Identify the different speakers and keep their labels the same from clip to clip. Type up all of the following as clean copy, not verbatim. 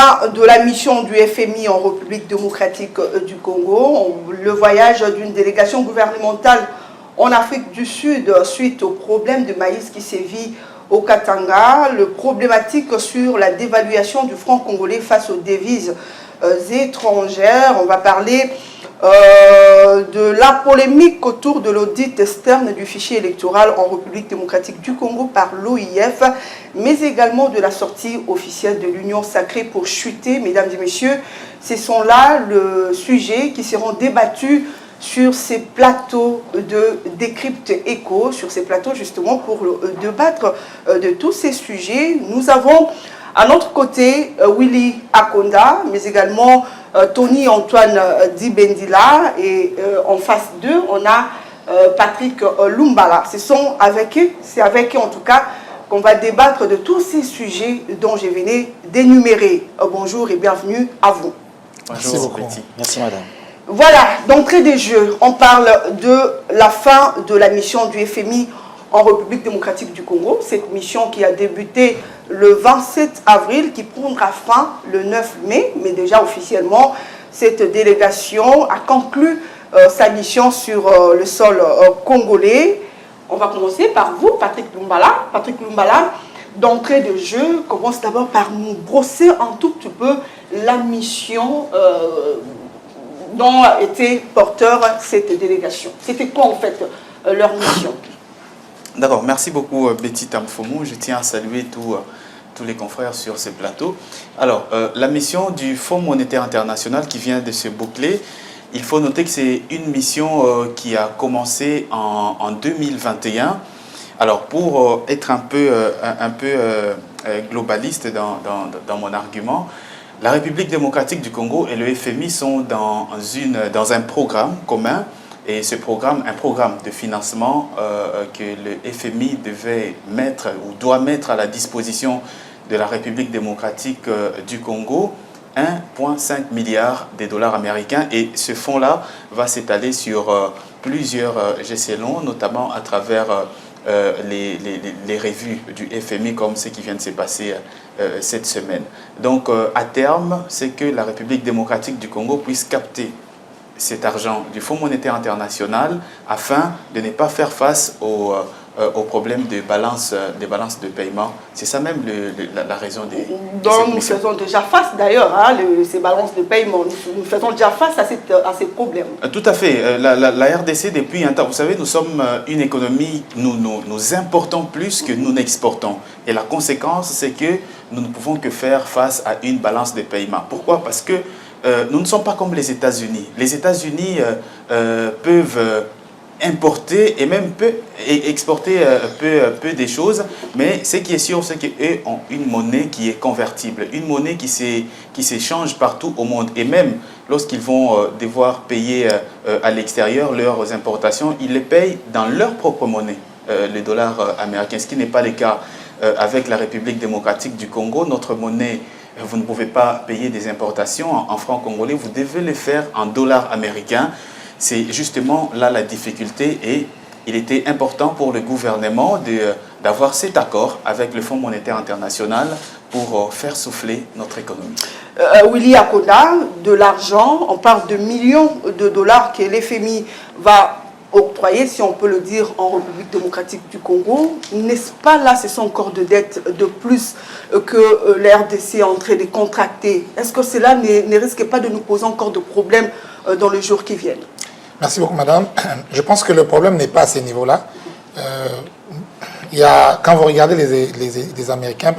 Speaker 1: fin de la mission du FMI en République démocratique du Congo, le voyage d'une délégation gouvernementale en Afrique du Sud suite au problème de maïs qui sévit au Katanga, le problématique sur la dévaluation du franc congolais face aux devises étrangères. On va parler de la polémique autour de l'audit externe du fichier électoral en République démocratique du Congo par l'OIF, mais également de la sortie officielle de l'Union sacrée pour chuter. Mesdames et messieurs, ce sont là le sujet qui seront débattus sur ces plateaux de Décrypte Éco, sur ces plateaux justement pour débattre de tous ces sujets. Nous avons à notre côté Willy Akonda, mais également Tony Antoine Dibendila, et en face d'eux, on a Patrick Lumbala. C'est avec eux en tout cas qu'on va débattre de tous ces sujets dont je venais d'énumérer. Bonjour et bienvenue à vous.
Speaker 2: Bonjour, Betty. Merci madame.
Speaker 1: Voilà, d'entrée des jeux, on parle de la fin de la mission du FMI en République démocratique du Congo. Cette mission qui a débuté le 27 avril, qui prendra fin le 9 mai. Mais déjà officiellement, cette délégation a conclu sa mission sur le sol congolais. On va commencer par vous, Patrick Lumbala. Patrick Lumbala, d'entrée de jeu, commence d'abord par nous brosser un tout petit peu la mission dont était porteur cette délégation. C'était quoi en fait leur mission?
Speaker 2: D'accord, merci beaucoup Betty Tamfoumou. Je tiens à saluer tous les confrères sur ce plateau. Alors, la mission du Fonds monétaire international qui vient de se boucler, il faut noter que c'est une mission qui a commencé en 2021. Alors, pour être un peu globaliste dans mon argument, la République démocratique du Congo et le FMI sont dans un programme commun. Et ce programme, un programme de financement que le FMI devait mettre ou doit mettre à la disposition de la République démocratique du Congo, 1,5 milliard de dollars américains. Et ce fonds-là va s'étaler sur plusieurs jalons, notamment à travers les revues du FMI comme ce qui vient de se passer cette semaine. Donc à terme, c'est que la République démocratique du Congo puisse capter cet argent du Fonds monétaire international afin de ne pas faire face aux problèmes de balance de paiement. C'est ça même la raison de
Speaker 1: Donc nous faisons déjà face d'ailleurs à ces balances de paiement. Nous faisons déjà face à ces problèmes.
Speaker 2: Tout à fait. La RDC, depuis un temps, vous savez, nous sommes une économie, nous importons plus que nous n'exportons. Et la conséquence, c'est que nous ne pouvons que faire face à une balance de paiement. Pourquoi? Parce que nous ne sommes pas comme les États-Unis. Les États-Unis peuvent importer et même exporter peu des choses, mais ce qui est sûr, c'est qu'eux ont une monnaie qui est convertible, une monnaie qui s'échange partout au monde. Et même lorsqu'ils vont devoir payer à l'extérieur leurs importations, ils les payent dans leur propre monnaie, le dollar américain, ce qui n'est pas le cas avec la République démocratique du Congo. Notre monnaie, vous ne pouvez pas payer des importations en francs congolais, vous devez les faire en dollars américains. C'est justement là la difficulté et il était important pour le gouvernement d'avoir cet accord avec le Fonds monétaire international pour faire souffler notre économie.
Speaker 1: Willy Akonda, de l'argent, on parle de millions de dollars que l'FMI va octroyer, si on peut le dire, en République démocratique du Congo. N'est-ce pas là, ce sont encore de dettes de plus que la RDC est en train de contracter? Est-ce que cela ne risque pas de nous poser encore de problèmes dans les jours qui viennent?
Speaker 3: Merci beaucoup, madame. Je pense que le problème n'est pas à ce niveau-là. Quand vous regardez les Américains,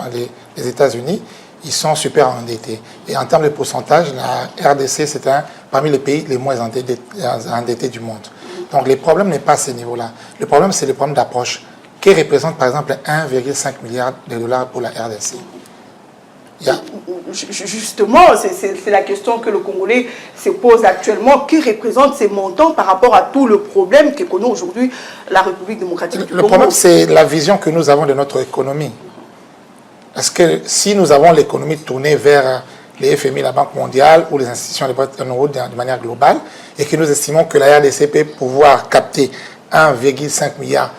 Speaker 3: les États-Unis, ils sont super endettés. Et en termes de pourcentage, la RDC, c'est parmi les pays les moins endettés du monde. Donc, le problème n'est pas à ce niveau-là. Le problème, c'est le problème d'approche, qui représente, par exemple, 1,5 milliard de dollars pour la RDC.
Speaker 1: Justement, c'est la question que le Congolais se pose actuellement. Qui représente ces montants par rapport à tout le problème que connaît aujourd'hui la République démocratique du Congo?
Speaker 3: Le problème, c'est la vision que nous avons de notre économie. Parce que si nous avons l'économie tournée vers les FMI, la Banque mondiale ou les institutions de euro de manière globale, et que nous estimons que la RDC peut pouvoir capter 1,5 milliard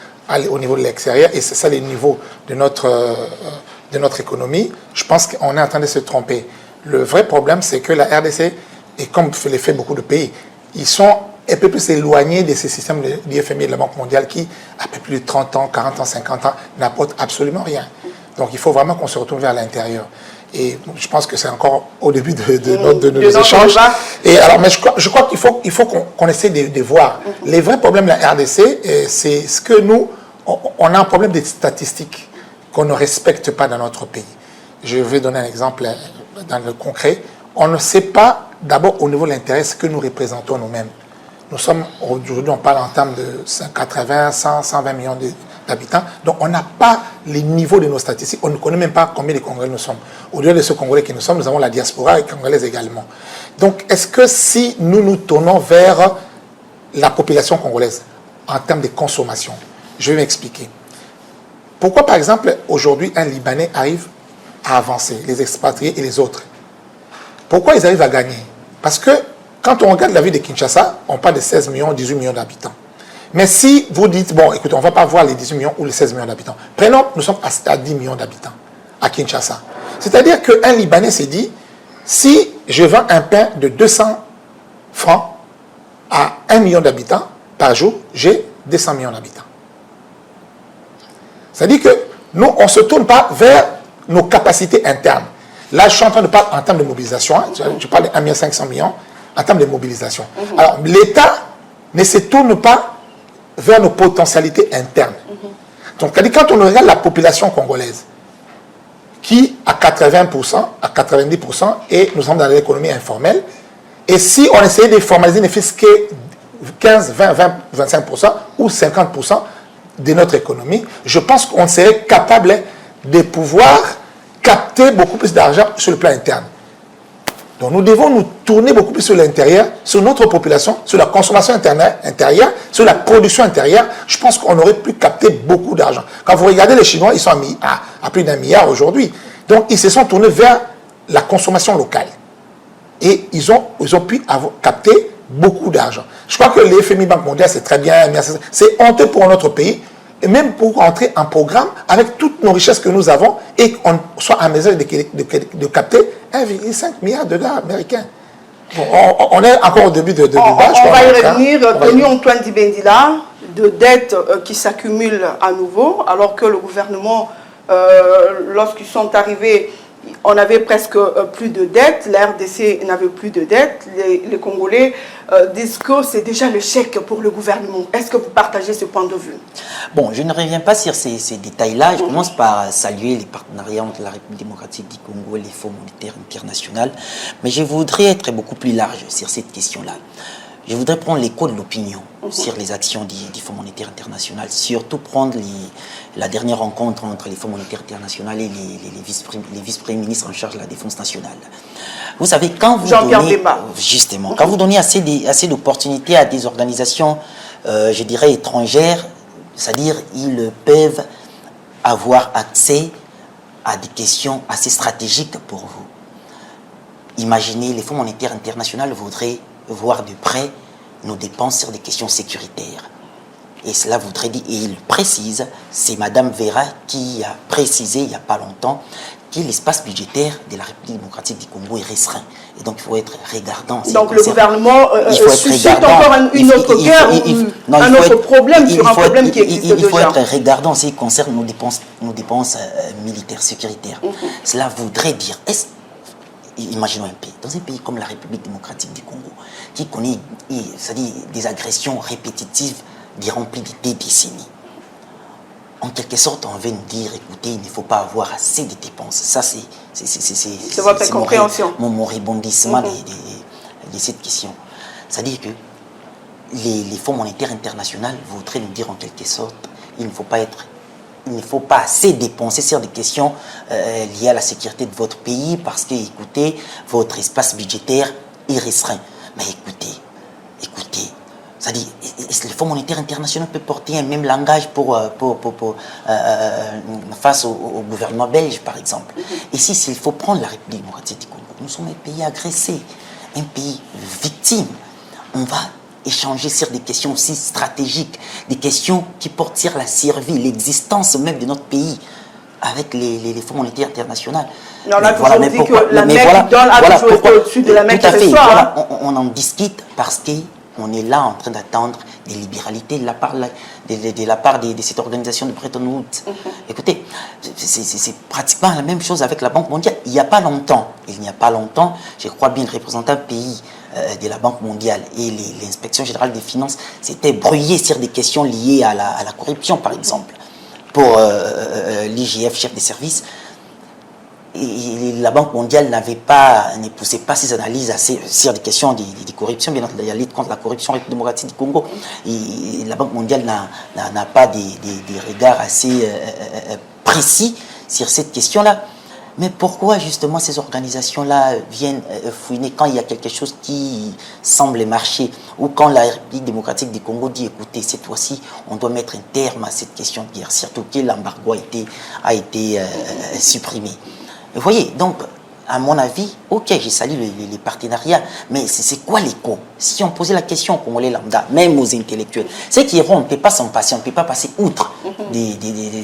Speaker 3: au niveau de l'extérieur, et c'est ça le niveau de notre économie, je pense qu'on est en train de se tromper. Le vrai problème, c'est que la RDC, et comme le fait beaucoup de pays, ils sont un peu plus éloignés de ces systèmes du FMI et de la Banque mondiale qui, après plus de 30 ans, 40 ans, 50 ans, n'apportent absolument rien. Donc il faut vraiment qu'on se retourne vers l'intérieur. Et je pense que c'est encore au début de nos échanges. Et alors, mais je crois qu'il faut qu'on essaie de voir. Les vrais problèmes de la RDC, c'est ce que nous, on a un problème de statistiques qu'on ne respecte pas dans notre pays. Je vais donner un exemple dans le concret. On ne sait pas, d'abord au niveau de l'intérêt, ce que nous représentons nous-mêmes. Nous sommes, aujourd'hui, on parle en termes de 80, 100, 120 millions d'habitants. Donc, on n'a pas les niveaux de nos statistiques. On ne connaît même pas combien de Congolais nous sommes. Au-delà de ce Congolais que nous sommes, nous avons la diaspora et congolaise également. Donc, est-ce que si nous nous tournons vers la population congolaise en termes de consommation, je vais m'expliquer. Pourquoi, par exemple, aujourd'hui, un Libanais arrive à avancer, les expatriés et les autres? Pourquoi ils arrivent à gagner? Parce que quand on regarde la ville de Kinshasa, on parle de 16 millions, 18 millions d'habitants. Mais si vous dites, bon, écoutez, on ne va pas voir les 18 millions ou les 16 millions d'habitants. Prenons, nous sommes à 10 millions d'habitants à Kinshasa. C'est-à-dire qu'un Libanais s'est dit, si je vends un pain de 200 francs à 1 million d'habitants par jour, j'ai 200 millions d'habitants. C'est-à-dire que nous, on ne se tourne pas vers nos capacités internes. Là, je suis en train de parler en termes de mobilisation. Hein, je parle de 1 500 millions en termes de mobilisation. Alors, l'État ne se tourne pas vers nos potentialités internes. Donc, quand on regarde la population congolaise, qui à 80%, à 90%, et nous sommes dans l'économie informelle, et si on essayait de formaliser ne fût-ce que 15, 20, 20, 25% ou 50% de notre économie, je pense qu'on serait capable de pouvoir capter beaucoup plus d'argent sur le plan interne. Donc nous devons nous tourner beaucoup plus sur l'intérieur, sur notre population, sur la consommation intérieure, sur la production intérieure. Je pense qu'on aurait pu capter beaucoup d'argent. Quand vous regardez les Chinois, ils sont à plus d'1 milliard aujourd'hui. Donc ils se sont tournés vers la consommation locale. Et ils ont pu capter beaucoup d'argent. Je crois que le FMI Banque mondiale, c'est très bien, c'est honteux pour notre pays, et même pour entrer en programme avec toutes nos richesses que nous avons et qu'on soit en mesure de capter 1,5 milliard de dollars américains. Bon, on est encore au début de débat.
Speaker 1: On va y revenir. Tony Antoine Dibendila, de dettes qui s'accumulent à nouveau, alors que le gouvernement, lorsqu'ils sont arrivés, on avait presque plus de dettes, la RDC n'avait plus de dettes, les Congolais disent que c'est déjà le chèque pour le gouvernement. Est-ce que vous partagez ce point de vue?
Speaker 4: Bon, je ne reviens pas sur ces détails-là. Je commence par saluer les partenariats entre la République démocratique du Congo et les Fonds monétaires internationaux. Mais je voudrais être beaucoup plus large sur cette question-là. Je voudrais prendre l'écho de l'opinion sur les actions du Fonds monétaire international, surtout prendre la dernière rencontre entre les Fonds monétaires internationaux et les vice-premiers ministres en charge de la défense nationale. Vous savez, quand vous donnez, justement, quand vous donnez assez d'opportunités à des organisations, je dirais, étrangères, c'est-à-dire ils peuvent avoir accès à des questions assez stratégiques pour vous. Imaginez, les Fonds monétaires internationaux voudraient voir de près nos dépenses sur des questions sécuritaires. Et cela voudrait dire, et il précise, c'est Mme Vera qui a précisé il n'y a pas longtemps que l'espace budgétaire de la République démocratique du Congo est restreint. Et donc il faut être regardant.
Speaker 1: Donc le gouvernement suscite encore une autre guerre, un autre problème sur un problème qui existe déjà.
Speaker 4: Il faut être regardant en ce qui concerne nos dépenses militaires, sécuritaires. Cela voudrait dire, imaginons un pays, dans un pays comme la République démocratique du Congo, qui connaît des agressions répétitives durant plus de des décennies. En quelque sorte, on veut nous dire, écoutez, il ne faut pas avoir assez de dépenses. Ça, c'est
Speaker 1: votre compréhension.
Speaker 4: Mon rebondissement de cette question. C'est-à-dire que les Fonds monétaires internationaux voudraient nous dire en quelque sorte, il ne faut pas assez dépenser sur des questions liées à la sécurité de votre pays parce que, écoutez, votre espace budgétaire est restreint. Mais écoutez, c'est-à-dire, le Fonds monétaire international peut porter un même langage face au gouvernement belge, par exemple. Ici, s'il faut prendre la République démocratique du Congo, nous sommes un pays agressé, un pays victime. On va échanger sur des questions aussi stratégiques, des questions qui portent sur la survie, l'existence même de notre pays. avec les fonds monétaires internationaux.
Speaker 1: Mais on a toujours dit
Speaker 4: pourquoi,
Speaker 1: que la main qui donne a toujours été au-dessus de la main qui reçoit.
Speaker 4: Voilà, on en discute parce qu'on est là en train d'attendre des libéralités de la part de cette organisation de Bretton Woods. Écoutez, c'est pratiquement la même chose avec la Banque mondiale. Il n'y a pas longtemps, je crois bien, le représentant pays de la Banque mondiale et l'inspection générale des finances s'étaient brouillés sur des questions liées à la corruption, par exemple. Pour l'IGF, chef des services, et la Banque mondiale ne poussait pas ses analyses sur des questions de corruption, bien entendu, la lutte contre la corruption démocratique du Congo. Et la Banque mondiale n'a pas des regards assez précis sur cette question-là. Mais pourquoi justement ces organisations-là viennent fouiner quand il y a quelque chose qui semble marcher, ou quand la République démocratique du Congo dit écoutez, cette fois-ci on doit mettre un terme à cette question de guerre, surtout que l'embargo a été supprimé. Vous voyez, donc à mon avis, ok, j'ai salué les partenariats, mais c'est quoi l'écho? Si on posait la question aux Congolais lambda, même aux intellectuels, c'est qu'on ne peut pas s'en passer, on ne peut pas passer outre des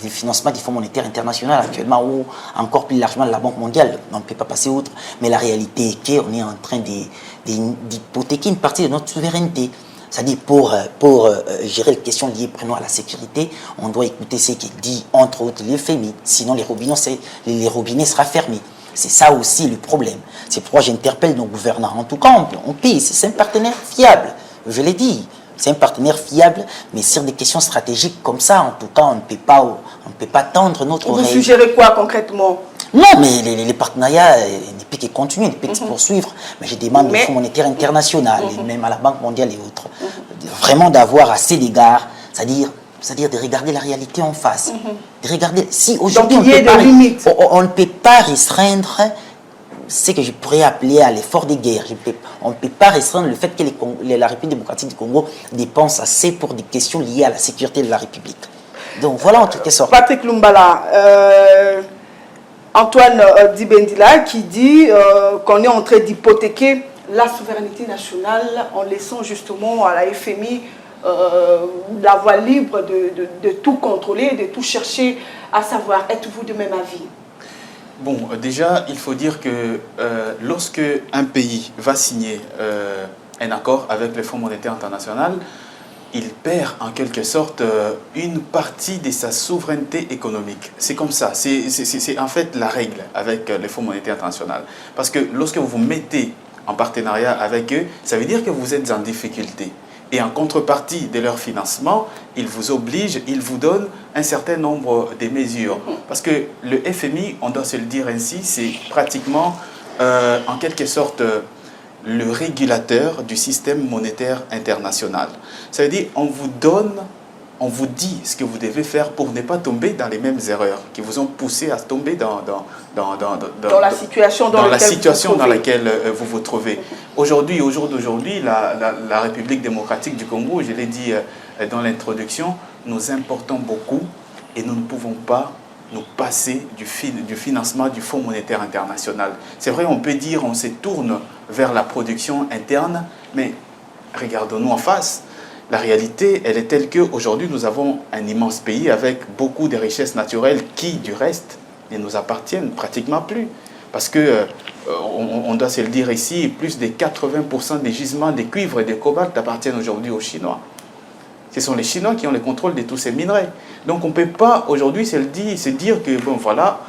Speaker 4: financements du Fonds monétaire international actuellement, ou encore plus largement de la Banque mondiale, on ne peut pas passer outre. Mais la réalité est qu'on est en train d'hypothéquer une partie de notre souveraineté. C'est-à-dire pour gérer les questions liées à la sécurité, on doit écouter ce qui dit, entre autres, le FMI, sinon les robinets seront fermés. C'est ça aussi le problème. C'est pourquoi j'interpelle nos gouvernants. En tout cas, on paye. C'est un partenaire fiable. Je l'ai dit. C'est un partenaire fiable, mais sur des questions stratégiques comme ça, en tout cas, on ne peut pas tendre notre oreille.
Speaker 1: Vous suggérez quoi concrètement?
Speaker 4: Non, mais les partenariats ne peuvent que continuer, ne peuvent que se poursuivre. Mais je demande au Fonds monétaire international, et même à la Banque mondiale et autres, vraiment d'avoir assez d'égards, c'est-à-dire de regarder la réalité en face. De regarder, si aujourd'hui on ne peut pas restreindre ce que je pourrais appeler à l'effort de guerre. On ne peut pas restreindre le fait que la République démocratique du Congo dépense assez pour des questions liées à la sécurité de la République. Donc voilà en quelque sorte.
Speaker 1: Patrick Lumbala, Antoine Dibendila qui dit qu'on est en train d'hypothéquer la souveraineté nationale en laissant justement à la FMI la voie libre de tout contrôler, de tout chercher à savoir. Êtes-vous de même avis?
Speaker 2: Bon, déjà, il faut dire que lorsque un pays va signer un accord avec le Fonds monétaire international, il perd en quelque sorte une partie de sa souveraineté économique. C'est comme ça, c'est en fait la règle avec le Fonds monétaire international. Parce que lorsque vous vous mettez en partenariat avec eux, ça veut dire que vous êtes en difficulté. Et en contrepartie de leur financement, ils vous obligent, ils vous donnent un certain nombre de mesures. Parce que le FMI, on doit se le dire ainsi, c'est pratiquement en quelque sorte le régulateur du système monétaire international. Ça veut dire on vous donne, on vous dit ce que vous devez faire pour ne pas tomber dans les mêmes erreurs qui vous ont poussé à tomber dans
Speaker 1: la situation
Speaker 2: dans laquelle vous vous trouvez. Aujourd'hui, au jour d'aujourd'hui, la République démocratique du Congo, je l'ai dit dans l'introduction, nous importons beaucoup et nous ne pouvons pas nous passer du financement du Fonds monétaire international. C'est vrai, on peut dire on se tourne vers la production interne, mais regardons-nous en face. La réalité, elle est telle qu'aujourd'hui, nous avons un immense pays avec beaucoup de richesses naturelles qui, du reste, ne nous appartiennent pratiquement plus. Parce que, on doit se le dire ici, plus de 80% des gisements de cuivre et de cobalt appartiennent aujourd'hui aux Chinois. Ce sont les Chinois qui ont le contrôle de tous ces minerais. Donc on ne peut pas aujourd'hui se dire que, bon voilà,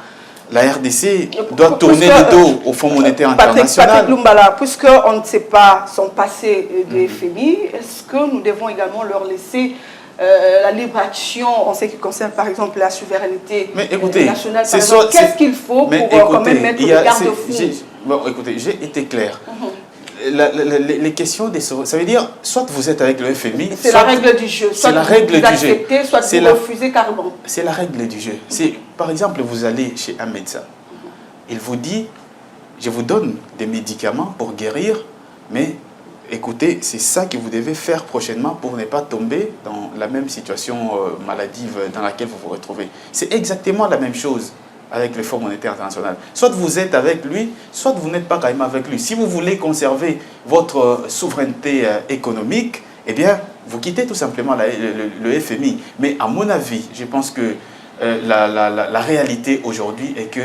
Speaker 2: la RDC doit tourner le dos au Fonds monétaire international.
Speaker 1: Patrick Lumbala, puisqu'on ne sait pas son passé de FMI, est-ce que nous devons également leur laisser la libre action en ce qui concerne par exemple la souveraineté nationale? Qu'est-ce qu'il faut pour quand même mettre le garde-fou?
Speaker 2: Bon, écoutez, j'ai été clair. Les questions ça veut dire, soit vous êtes avec le FMI,
Speaker 1: c'est la règle du jeu, soit vous acceptez, soit vous refusez carrément.
Speaker 2: C'est la règle du jeu. Par exemple, vous allez chez un médecin, il vous dit, je vous donne des médicaments pour guérir, mais écoutez, c'est ça que vous devez faire prochainement pour ne pas tomber dans la même situation maladive dans laquelle vous vous retrouvez. C'est exactement la même chose avec le Fonds monétaire international. Soit vous êtes avec lui, soit vous n'êtes pas quand même avec lui. Si vous voulez conserver votre souveraineté économique, eh bien, vous quittez tout simplement le FMI. Mais à mon avis, je pense que la réalité aujourd'hui est que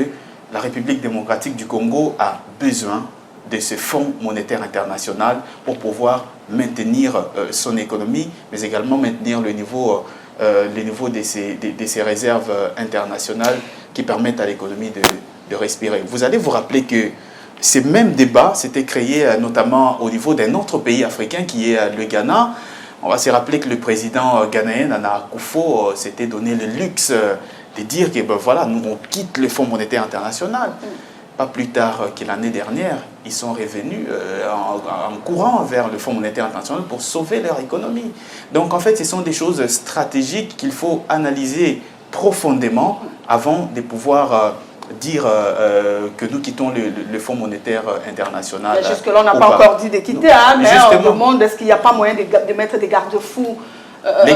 Speaker 2: la République démocratique du Congo a besoin de ce fonds monétaire international pour pouvoir maintenir son économie, mais également maintenir le niveau de ses réserves internationales qui permettent à l'économie de respirer. Vous allez vous rappeler que ces mêmes débats s'étaient créés notamment au niveau d'un autre pays africain qui est le Ghana. On va se rappeler que le président ghanéen, Nana Akufo, s'était donné le luxe de dire que ben voilà, nous on quitte le Fonds monétaire international. Pas plus tard que l'année dernière, ils sont revenus en courant vers le Fonds monétaire international pour sauver leur économie. Donc en fait, ce sont des choses stratégiques qu'il faut analyser profondément avant de pouvoir dire que nous quittons le Fonds monétaire international.
Speaker 1: Jusque-là, on n'a pas encore dit de quitter, hein, mais on demande est-ce qu'il n'y a pas moyen de mettre des garde-fous.
Speaker 2: Les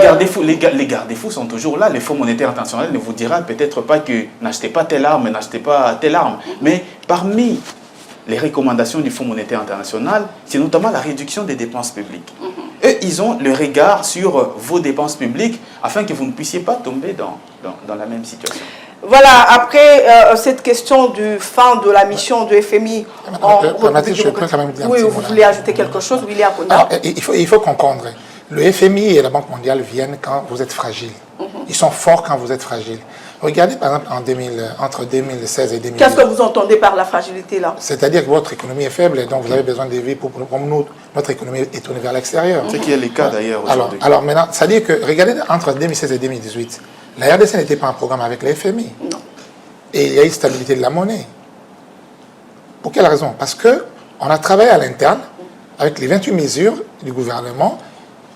Speaker 2: garde-fous sont toujours là. Le Fonds monétaire international ne vous dira peut-être pas que n'achetez pas telle arme, n'achetez pas telle arme. Mais parmi les recommandations du Fonds monétaire international, c'est notamment la réduction des dépenses publiques. Eux, ils ont le regard sur vos dépenses publiques afin que vous ne puissiez pas tomber dans la même situation.
Speaker 1: Voilà, après cette question du fin de la mission du FMI
Speaker 3: oui,
Speaker 1: vous voulez ajouter quelque chose, William?
Speaker 3: Il faut comprendre. Le FMI et la Banque mondiale viennent quand vous êtes fragile. Ils sont forts quand vous êtes fragile. Regardez par exemple entre 2016 et 2018.
Speaker 1: Qu'est-ce que vous entendez par la fragilité là?
Speaker 3: C'est-à-dire que votre économie est faible et donc vous avez besoin de vie pour nous, notre économie est tournée vers l'extérieur.
Speaker 2: C'est qui est le cas d'ailleurs aujourd'hui.
Speaker 3: Alors maintenant, c'est-à-dire que regardez entre 2016 et 2018, la RDC n'était pas en programme avec le FMI.
Speaker 1: Non.
Speaker 3: Et il y a eu stabilité de la monnaie. Pour quelle raison? Parce qu'on a travaillé à l'interne avec les 28 mesures du gouvernement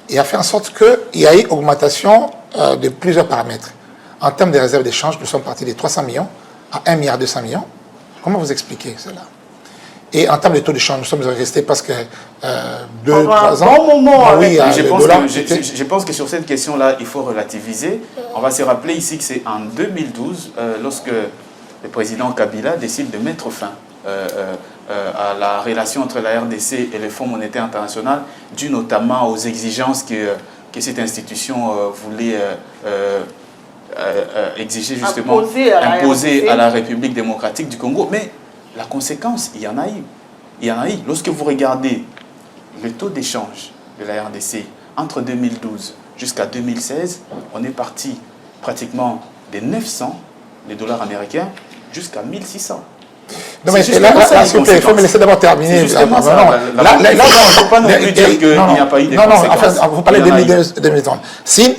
Speaker 3: et a fait en sorte qu'il y a eu augmentation de plusieurs paramètres. En termes de réserves d'échange, nous sommes partis de 300 millions à 1,2 milliard. Comment vous expliquez cela? Et en termes de taux de change, nous sommes restés presque 2-3 ans.
Speaker 1: Bon moment,
Speaker 3: oui,
Speaker 2: je pense que sur cette question-là, il faut relativiser. On va se rappeler ici que c'est en 2012, lorsque le président Kabila décide de mettre fin à la relation entre la RDC et le Fonds monétaire international, dû notamment aux exigences que cette institution voulait exiger justement, imposer à la République démocratique du Congo. Mais la conséquence, il y en a eu. Il y en a eu. Lorsque vous regardez le taux d'échange de la RDC entre 2012 jusqu'à 2016, on est parti pratiquement de 900 les dollars américains jusqu'à 1600.
Speaker 3: Non, mais là, s'il vous plaît, il faut me laisser d'abord terminer.
Speaker 2: Là, il ne faut pas non plus dire qu'il n'y a pas eu de conséquences.
Speaker 3: En fait, vous parlez de 2030. Si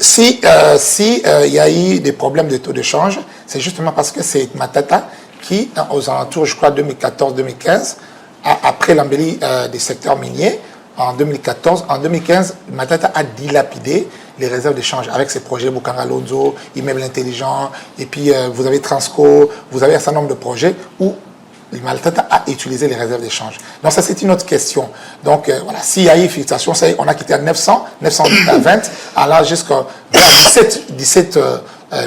Speaker 3: il y a eu des problèmes de taux de change, c'est justement parce que c'est Matata qui, aux alentours, je crois, 2014-2015, après l'embellie des secteurs miniers, en 2015, Matata a dilapidé les réserves d'échange avec ses projets Bukanga Lonzo, immeubles intelligents, et puis vous avez Transco, vous avez un certain nombre de projets où Matata a utilisé les réserves d'échange. Donc ça, c'est une autre question. Donc voilà, s'il y a eu fixation, on a quitté à 900, 920, allant jusqu'à 17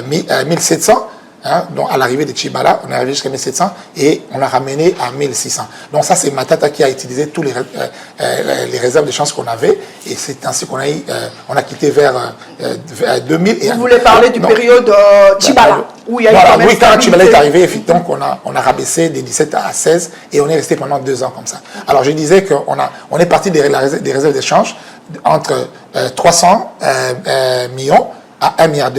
Speaker 3: 1700. Hein, donc à l'arrivée de Chibala, on est arrivé jusqu'à 1700 et on l'a ramené à 1600. Donc ça, c'est Matata qui a utilisé tous les réserves de change qu'on avait et c'est ainsi qu'on a, on a quitté vers 2000. Et
Speaker 1: vous voulez parler du période Chibala où il y a eu
Speaker 3: oui, quand Chibala est arrivé, effectivement, on a rabaissé des 17 à 16 et on est resté pendant 2 ans comme ça. Alors je disais qu'on est parti des réserves d'échange entre 300 millions à 1,2 milliard.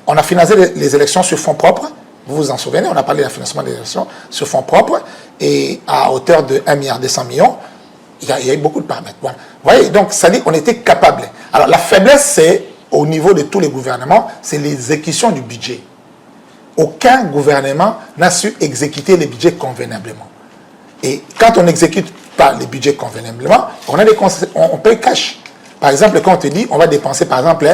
Speaker 3: On a financé les élections sur fonds propres. Vous vous en souvenez, on a parlé du financement des élections sur fonds propres et à hauteur de 1,2 milliard. Il y a eu beaucoup de paramètres. Voilà. Vous voyez, donc ça dit qu'on était capable. Alors la faiblesse, c'est au niveau de tous les gouvernements, c'est l'exécution du budget. Aucun gouvernement n'a su exécuter les budgets convenablement. Et quand on n'exécute pas les budgets convenablement, on paye cash. Par exemple, quand on te dit, on va dépenser, par exemple,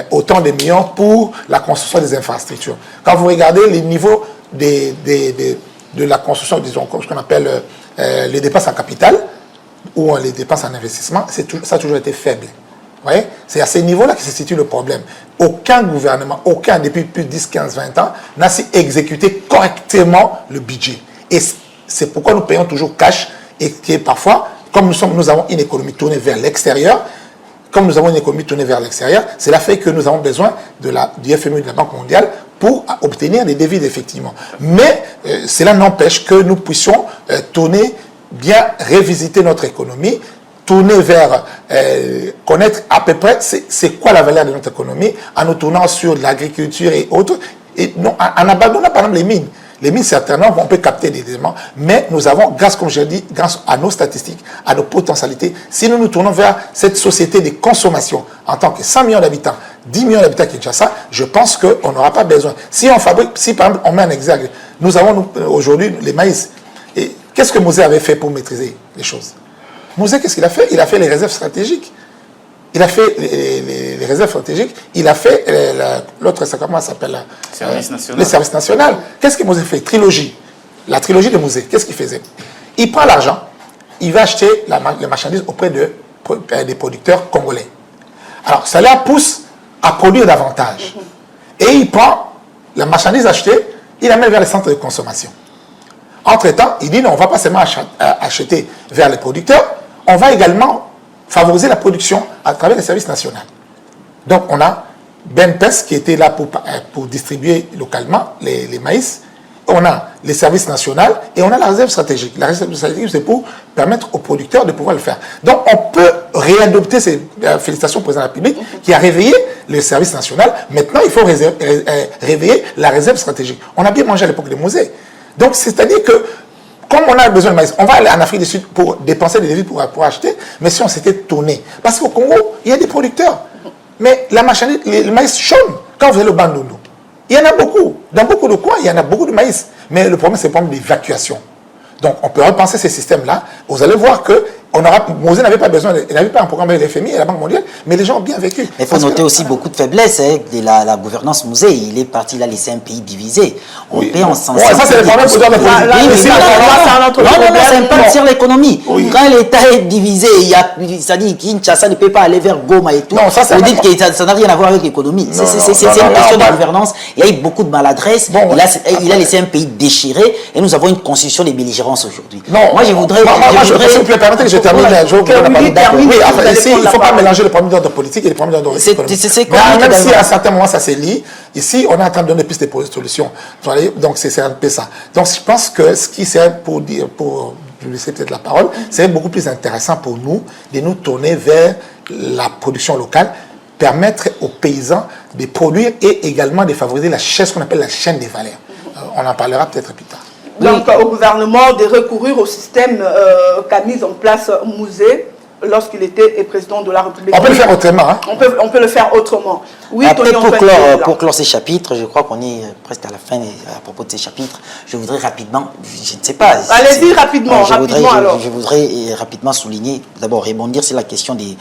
Speaker 3: autant de millions pour la construction des infrastructures. Quand vous regardez les niveaux de la construction, disons, ce qu'on appelle les dépenses en capital ou les dépenses en investissement, ça a toujours été faible. Vous voyez? C'est à ces niveaux-là que se situe le problème. Aucun gouvernement, depuis plus de 10, 15, 20 ans, n'a su exécuter correctement le budget. Et c'est pourquoi nous payons toujours cash et que parfois, comme nous avons une économie tournée vers l'extérieur, comme nous avons une économie tournée vers l'extérieur, cela fait que nous avons besoin du FMI, de la Banque mondiale, pour obtenir des devises, effectivement. Mais cela n'empêche que nous puissions bien révisiter notre économie, tourner vers connaître à peu près c'est quoi la valeur de notre économie, en nous tournant sur l'agriculture et autres, et non, en abandonnant par exemple les mines. Les mines, certainement, on peut capter des éléments, mais nous avons, comme je dis, grâce à nos statistiques, à nos potentialités, si nous nous tournons vers cette société de consommation, en tant que 100 millions d'habitants, 10 millions d'habitants à Kinshasa, je pense qu'on n'aura pas besoin. Si on fabrique, si par exemple, on met un exergue, nous avons aujourd'hui les maïs. Et qu'est-ce que Mosé avait fait pour maîtriser les choses? Mosé, qu'est-ce qu'il a fait? Il a fait les réserves stratégiques. Il a fait les réserves stratégiques, il a fait l'autre, comment ça s'appelle?
Speaker 2: Service national.
Speaker 3: Le service national. Qu'est-ce que Mosé fait? Trilogie. La trilogie de Mosé, qu'est-ce qu'il faisait? Il prend l'argent, il va acheter les marchandises auprès des producteurs congolais. Alors, ça leur pousse à produire davantage. Et il prend la marchandise achetée, il la met vers les centres de consommation. Entre-temps, il dit non, on ne va pas seulement acheter vers les producteurs, on va également favoriser la production à travers les services nationaux. Donc, on a BNPES qui était là pour distribuer localement les maïs. On a les services nationaux et on a la réserve stratégique. La réserve stratégique, c'est pour permettre aux producteurs de pouvoir le faire. Donc, on peut réadopter ces félicitations au président de la République qui a réveillé le service national. Maintenant, il faut réveiller la réserve stratégique. On a bien mangé à l'époque de Mosé. Donc, c'est-à-dire que comme on a besoin de maïs, on va aller en Afrique du Sud pour dépenser des devises pour acheter, mais si on s'était tourné. Parce qu'au Congo, il y a des producteurs. Mais la marchandise, le maïs chôme quand vous allez au Bandundu. Il y en a beaucoup. Dans beaucoup de coins, il y en a beaucoup de maïs. Mais le problème, c'est le problème d'évacuation. Donc, on peut repenser ces systèmes-là. Vous allez voir que Mosé n'avait pas besoin, il n'avait pas un programme avec l'FMI et la Banque mondiale, mais les gens ont bien vécu.
Speaker 4: Mais il faut noter aussi beaucoup de faiblesses de la gouvernance Mosé. Il est parti, il a laissé un pays divisé. On paie en sens.
Speaker 3: Ça, c'est le problème pour dire la politique.
Speaker 4: Non, ça impacte sur l'économie. Quand l'État est divisé, ça dit Kinshasa ne peut pas aller vers Goma et tout. Vous dites que ça n'a rien à voir avec l'économie. C'est une question de gouvernance. Il y a eu beaucoup de maladresse. Il a laissé un pays déchiré et nous avons une constitution des belligérances aujourd'hui. Moi, je voudrais.
Speaker 3: S'il vous plaît, permettez que je termine. Oui, ici, il ne faut pas mélanger les problèmes d'ordre politique et les problèmes d'ordre économique. Même si à un certain moment ça se lie, ici, on est en train de donner plus de solutions. Donc, c'est un peu ça. Donc, je pense que ce qui sert pour je laisser peut-être la parole, c'est beaucoup plus intéressant pour nous de nous tourner vers la production locale, permettre aux paysans de produire et également de favoriser ce qu'on appelle la chaîne des valeurs. On en parlera peut-être plus tard.
Speaker 1: Donc, au gouvernement de recourir au système qu'a mis en place Mosé lorsqu'il était président de la République.
Speaker 3: On peut le faire autrement. Hein?
Speaker 1: On peut le faire autrement. Oui,
Speaker 4: après, pour clore ces chapitres, je crois qu'on est presque à la fin à propos de ces chapitres. Je voudrais rapidement, je ne sais pas.
Speaker 1: Allez-y rapidement.
Speaker 4: Je voudrais rapidement souligner, d'abord rebondir sur la question de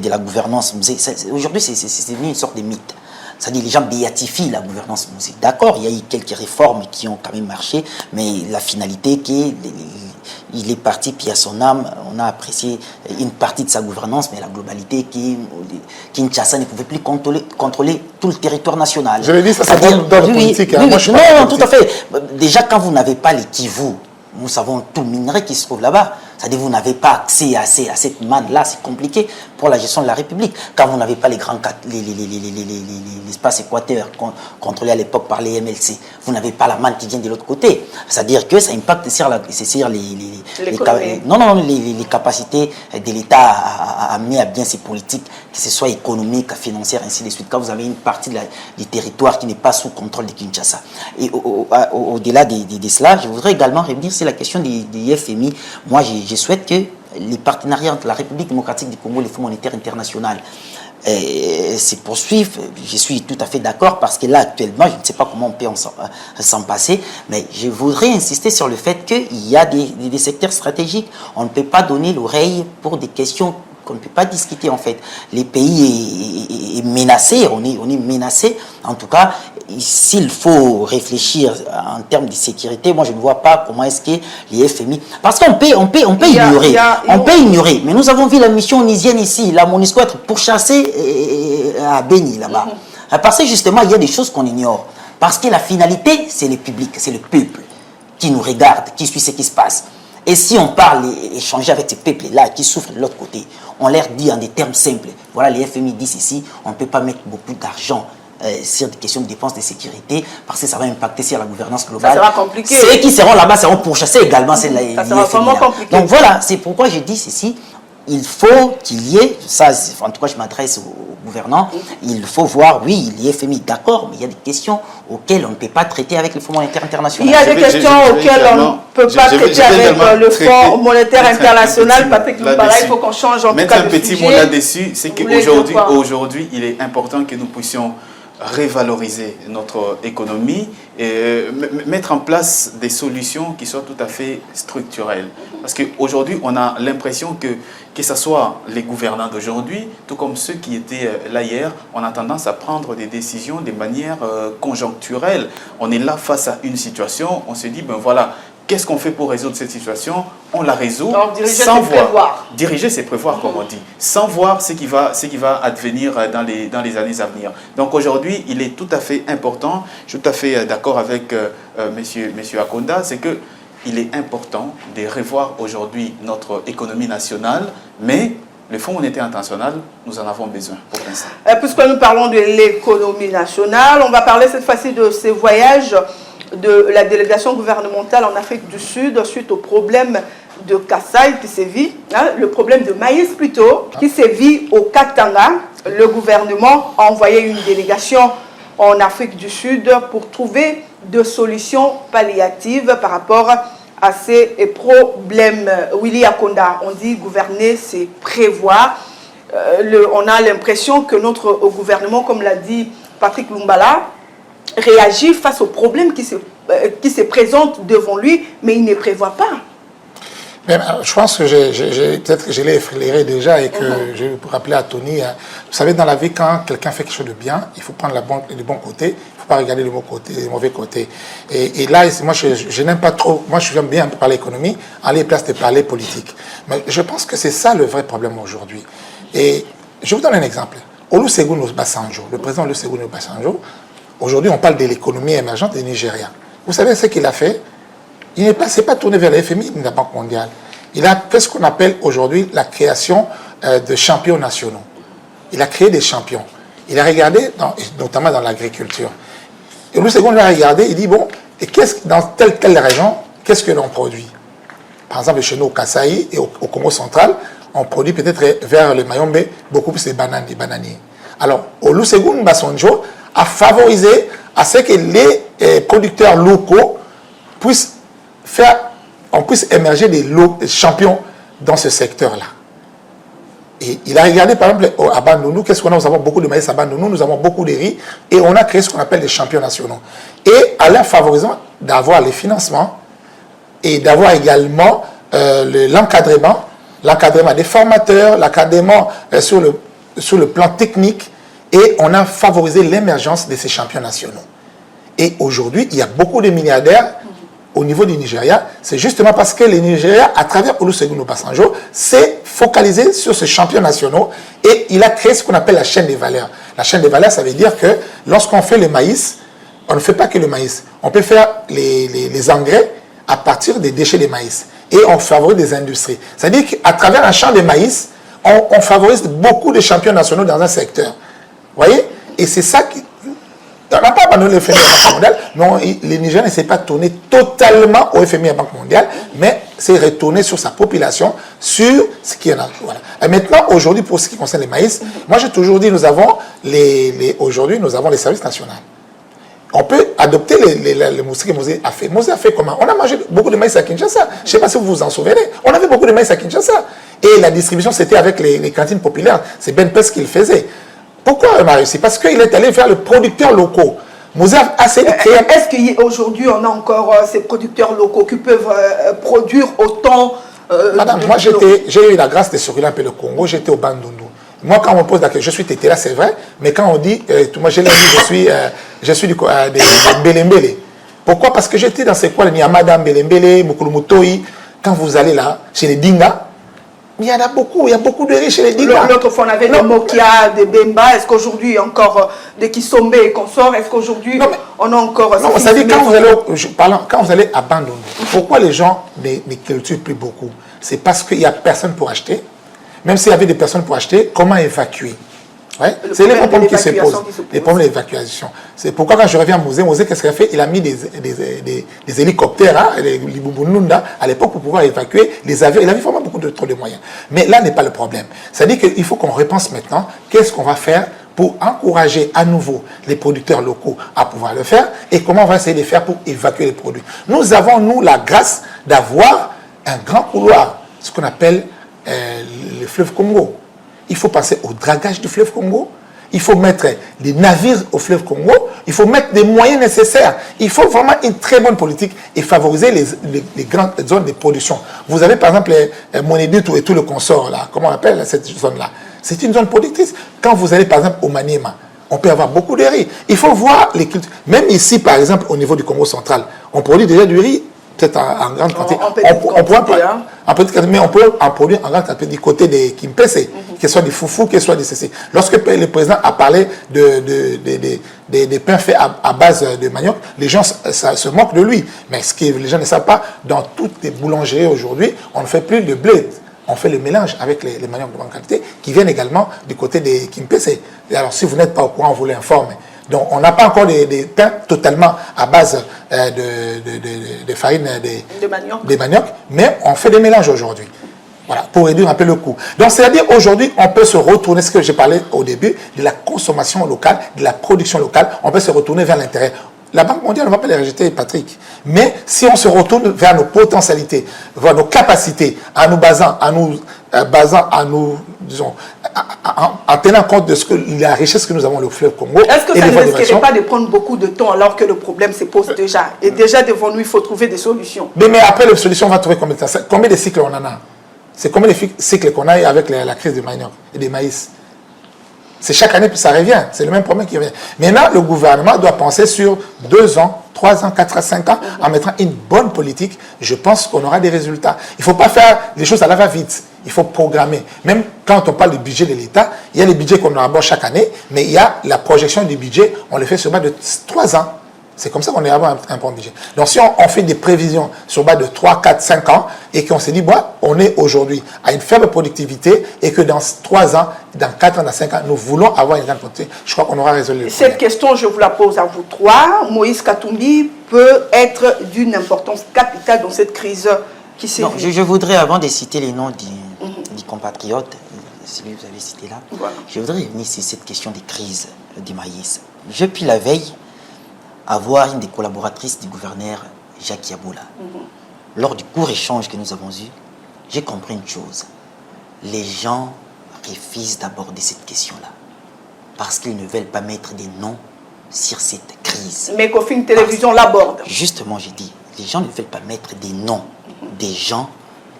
Speaker 4: la gouvernance Mosé. Aujourd'hui, c'est devenu une sorte de mythe. C'est-à-dire les gens béatifient la gouvernance Mosé. D'accord, il y a eu quelques réformes qui ont quand même marché, mais la finalité il est parti, puis à son âme, on a apprécié une partie de sa gouvernance, mais la globalité Kinshasa ne pouvait plus contrôler tout le territoire national.
Speaker 3: Je l'ai dit, ça c'est dans le politique.
Speaker 4: Non, tout à fait. Déjà, quand vous n'avez pas les Kivu, nous savons tout le minerai qui se trouve là-bas. C'est-à-dire vous n'avez pas accès à cette manne-là, c'est compliqué pour la gestion de la République. Quand vous n'avez pas l'espace équateur contrôlé à l'époque par les MLC, vous n'avez pas la manne qui vient de l'autre côté. C'est-à-dire que ça impacte sur les capacités de l'État à amener à bien ses politiques, que ce soit économique, financière, ainsi de suite. Quand vous avez une partie du territoire qui n'est pas sous contrôle de Kinshasa. Et au-delà de cela, je voudrais également revenir sur la question du FMI. Moi, je souhaite que les partenariats entre la République démocratique du Congo et le Fonds monétaire international se poursuivent. Je suis tout à fait d'accord parce que là, actuellement, je ne sais pas comment on peut s'en passer, mais je voudrais insister sur le fait qu'il y a des secteurs stratégiques. On ne peut pas donner l'oreille pour des questions qu'on ne peut pas discuter en fait. Les pays est menacé, on est menacé. En tout cas, s'il faut réfléchir en termes de sécurité, moi je ne vois pas comment est-ce que les FMI... Parce qu'on peut ignorer, mais nous avons vu la mission onusienne ici, la MONUSCO être pourchassée à Béni là-bas. Parce que justement, il y a des choses qu'on ignore. Parce que la finalité, c'est le public, c'est le peuple qui nous regarde, qui suit ce qui se passe. Et si on parle et échanger avec ces peuples-là qui souffrent de l'autre côté, on leur dit en des termes simples, voilà, les FMI disent ici, on ne peut pas mettre beaucoup d'argent sur des questions de défense de sécurité parce que ça va impacter sur la gouvernance globale.
Speaker 1: Ça sera compliqué.
Speaker 4: Ceux qui seront là-bas seront pourchassés également.
Speaker 1: Ça sera vraiment compliqué.
Speaker 4: Donc voilà, c'est pourquoi je dis ceci. Il faut qu'il y ait, ça, en tout cas je m'adresse au gouvernant, il faut voir, oui, il y a FMI, d'accord, mais il y a des questions auxquelles on ne peut pas traiter avec le Fonds monétaire international.
Speaker 1: Il y a des questions auxquelles on ne peut pas traiter avec le Fonds monétaire international. Patrick Lumbala, il faut qu'on change en tout cas
Speaker 2: mettre un petit mot là-dessus, c'est qu'aujourd'hui, il est important que nous puissions revaloriser notre économie et mettre en place des solutions qui soient tout à fait structurelles. Parce qu'aujourd'hui, on a l'impression que ce soit les gouvernants d'aujourd'hui, tout comme ceux qui étaient là hier, on a tendance à prendre des décisions de manière conjoncturelle. On est là face à une situation, on se dit, ben voilà, qu'est-ce qu'on fait pour résoudre cette situation? On la résout sans voir. Diriger, c'est prévoir, comme on dit. Sans voir ce qui va advenir dans les années à venir. Donc aujourd'hui, il est tout à fait important, je suis tout à fait d'accord avec monsieur Akonda, c'est que il est important de revoir aujourd'hui notre économie nationale, mais le Fonds monétaire international, nous en avons besoin pour l'instant.
Speaker 1: Puisque nous parlons de l'économie nationale, on va parler cette fois-ci de ces voyages de la délégation gouvernementale en Afrique du Sud suite au problème de Kassai qui sévit, le problème de maïs plutôt, qui sévit au Katanga. Le gouvernement a envoyé une délégation en Afrique du Sud pour trouver des solutions palliatives par rapport à ces problèmes. Willy Akonda, on dit gouverner, c'est prévoir. On a l'impression que notre gouvernement, comme l'a dit Patrick Lumbala, réagit face aux problèmes qui se présentent devant lui, mais il ne prévoit pas.
Speaker 3: Mais je pense que peut-être que je l'ai effleuré déjà et que je vais rappeler à Tony. Vous savez, dans la vie, quand quelqu'un fait quelque chose de bien, il faut prendre le bon côté, il ne faut pas regarder le mauvais côté. Et là, moi, je n'aime pas trop, moi, je j'aime bien parler économie, en les places de parler politique. Mais je pense que c'est ça le vrai problème aujourd'hui. Et je vous donne un exemple. Olusegun Obasanjo, le président Olusegun Obasanjo, aujourd'hui, on parle de l'économie émergente du Nigeria. Vous savez ce qu'il a fait? Il ne s'est pas tourné vers la FMI ni la Banque mondiale. Il a fait ce qu'on appelle aujourd'hui la création de champions nationaux. Il a créé des champions. Il a regardé, notamment dans l'agriculture. Et le second, il a regardé, il dit, bon, et dans telle région, qu'est-ce que l'on produit? Par exemple, chez nous, au Kasaï et au Congo central, on produit peut-être vers le Mayombe beaucoup plus de bananes, des bananiers. Alors, Olusegun Obasanjo a favorisé à ce que les producteurs locaux puissent émerger des champions dans ce secteur-là. Et il a regardé, par exemple, à Bandounou, qu'est-ce qu'on a? Nous avons beaucoup de maïs à Bandounou, nous avons beaucoup de riz, et on a créé ce qu'on appelle des champions nationaux. Et en leur favorisant d'avoir les financements et d'avoir également l'encadrement des formateurs, l'encadrement sur le plan technique, et on a favorisé l'émergence de ces champions nationaux. Et aujourd'hui, il y a beaucoup de milliardaires au niveau du Nigeria, c'est justement parce que le Nigeria, à travers Olusegun Obasanjo, s'est focalisé sur ces champions nationaux et il a créé ce qu'on appelle la chaîne des valeurs. La chaîne des valeurs, ça veut dire que lorsqu'on fait le maïs, on ne fait pas que le maïs. On peut faire les engrais à partir des déchets de maïs et on favorise des industries. C'est-à-dire qu'à travers un champ de maïs, on favorise beaucoup de champions nationaux dans un secteur. Vous voyez? Et c'est ça qui... On n'a pas abandonné le FMI à la Banque mondiale. Non, le Niger ne s'est pas tourné totalement au FMI à la Banque mondiale, mais s'est retourné sur sa population, sur ce qu'il y en a. Voilà. Et maintenant, aujourd'hui, pour ce qui concerne les maïs, moi j'ai toujours dit, aujourd'hui, nous avons les services nationaux. On peut adopter les mousses que Mosé a fait. Mosé a fait comment? On a mangé beaucoup de maïs à Kinshasa. Je ne sais pas si vous vous en souvenez. On avait beaucoup de maïs à Kinshasa. Et la distribution, c'était avec les cantines populaires. C'est Ben Pes qui le faisait. Pourquoi on a réussi? Parce qu'il est allé vers les producteurs locaux.
Speaker 1: Est-ce qu'aujourd'hui, on a encore ces producteurs locaux qui peuvent produire autant
Speaker 3: Madame, moi, j'ai eu la grâce de circuler un peu le Congo. J'étais au Bandundu. Moi, quand on me pose la question, je suis tété là, c'est vrai. Mais quand on dit, moi, je l'ai dit, je suis de Belembele. Pourquoi? Parce que j'étais dans ces coins, Niamada, Belembele, Mukulumutoi. Quand vous allez là, chez les Dinga, il y en a beaucoup de riches chez les Dinka.
Speaker 1: L'autre fois, on avait des Mokia, des Bemba. Est-ce qu'aujourd'hui, il y a encore des Kisombe et consorts? Est-ce qu'aujourd'hui, on a encore...
Speaker 3: Non, vous savez, quand vous allez abandonner, pourquoi les gens ne cultivent plus beaucoup? C'est parce qu'il n'y a personne pour acheter. Même s'il y avait des personnes pour acheter, comment évacuer? Ouais? C'est les problèmes qui se posent, les problèmes d'évacuation. C'est pourquoi quand je reviens à Mosé, qu'est-ce qu'il a fait? Il a mis des hélicoptères, hein, les Bubununda, à l'époque pour pouvoir évacuer les avions. Il avait vraiment trop de moyens. Mais là n'est pas le problème. C'est-à-dire qu'il faut qu'on repense maintenant, qu'est-ce qu'on va faire pour encourager à nouveau les producteurs locaux à pouvoir le faire et comment on va essayer de faire pour évacuer les produits. Nous avons, nous, la grâce d'avoir un grand couloir, ce qu'on appelle le fleuve Congo. Il faut passer au dragage du fleuve Congo. Il faut mettre des navires au fleuve Congo. Il faut mettre des moyens nécessaires. Il faut vraiment une très bonne politique et favoriser les grandes zones de production. Vous avez par exemple Monédutu et tout le consort là. Comment on appelle cette zone-là? C'est une zone productrice. Quand vous allez par exemple au Maniema, on peut avoir beaucoup de riz. Il faut voir les cultures. Même ici par exemple au niveau du Congo central, on produit déjà du riz. Peut-être en grande quantité. Mais on peut en produire en grande quantité du côté des Kimpese, que ce soit des foufous, que ce soit des ceci. Lorsque le président a parlé des pains faits à base de manioc, les gens se moquent de lui. Mais ce que les gens ne savent pas, dans toutes les boulangeries aujourd'hui, on ne fait plus de blé. On fait le mélange avec les maniocs de grande qualité qui viennent également du côté des Kimpese. Et alors, si vous n'êtes pas au courant, vous l'informez. Donc, on n'a pas encore des pains totalement à base de farine de manioc, mais on fait des mélanges aujourd'hui. Voilà, pour réduire un peu le coût. Donc, c'est-à-dire, aujourd'hui, on peut se retourner, ce que j'ai parlé au début, de la consommation locale, de la production locale, on peut se retourner vers l'intérêt. La Banque mondiale ne va pas les rejeter, Patrick. Mais si on se retourne vers nos potentialités, vers nos capacités, en tenant compte de la richesse que nous avons le fleuve Congo.
Speaker 1: Est-ce que ça ne risquerait pas de prendre beaucoup de temps alors que le problème se pose déjà? Et déjà devant nous, il faut trouver des solutions.
Speaker 3: Mais après les solutions, on va trouver combien de temps? Combien de cycles on en a? C'est combien de cycles qu'on a avec la crise du manioc et des maïs? C'est chaque année, puis ça revient. C'est le même problème qui revient. Maintenant, le gouvernement doit penser sur 2 ans, 3 ans, 4 ans, 5 ans, en mettant une bonne politique. Je pense qu'on aura des résultats. Il ne faut pas faire les choses à la va-vite. Il faut programmer. Même quand on parle du budget de l'État, il y a les budgets qu'on aborde chaque année, mais il y a la projection du budget, on le fait sur base de 3 ans. C'est comme ça qu'on est à avoir un bon budget. Donc si on fait des prévisions sur base de 3, 4, 5 ans et qu'on se dit, bon, on est aujourd'hui à une faible productivité et que dans 3 ans, dans 4 ans, dans 5 ans, nous voulons avoir une grande productivité, je crois qu'on aura résolu le problème.
Speaker 1: Cette question, je vous la pose à vous trois. Moïse Katumbi peut être d'une importance capitale dans cette crise qui s'est vue.
Speaker 4: Je voudrais, avant de citer les noms des compatriotes, celui que vous avez cité là, voilà. Je voudrais revenir sur cette question des crises du maïs. Depuis la veille, avoir une des collaboratrices du gouverneur Jacques Yaboula. Lors du court échange que nous avons eu, j'ai compris une chose. Les gens refusent d'aborder cette question-là parce qu'ils ne veulent pas mettre des noms sur cette crise.
Speaker 1: Mais qu'au Télévision l'aborde.
Speaker 4: Justement, j'ai dit, les gens ne veulent pas mettre des noms des gens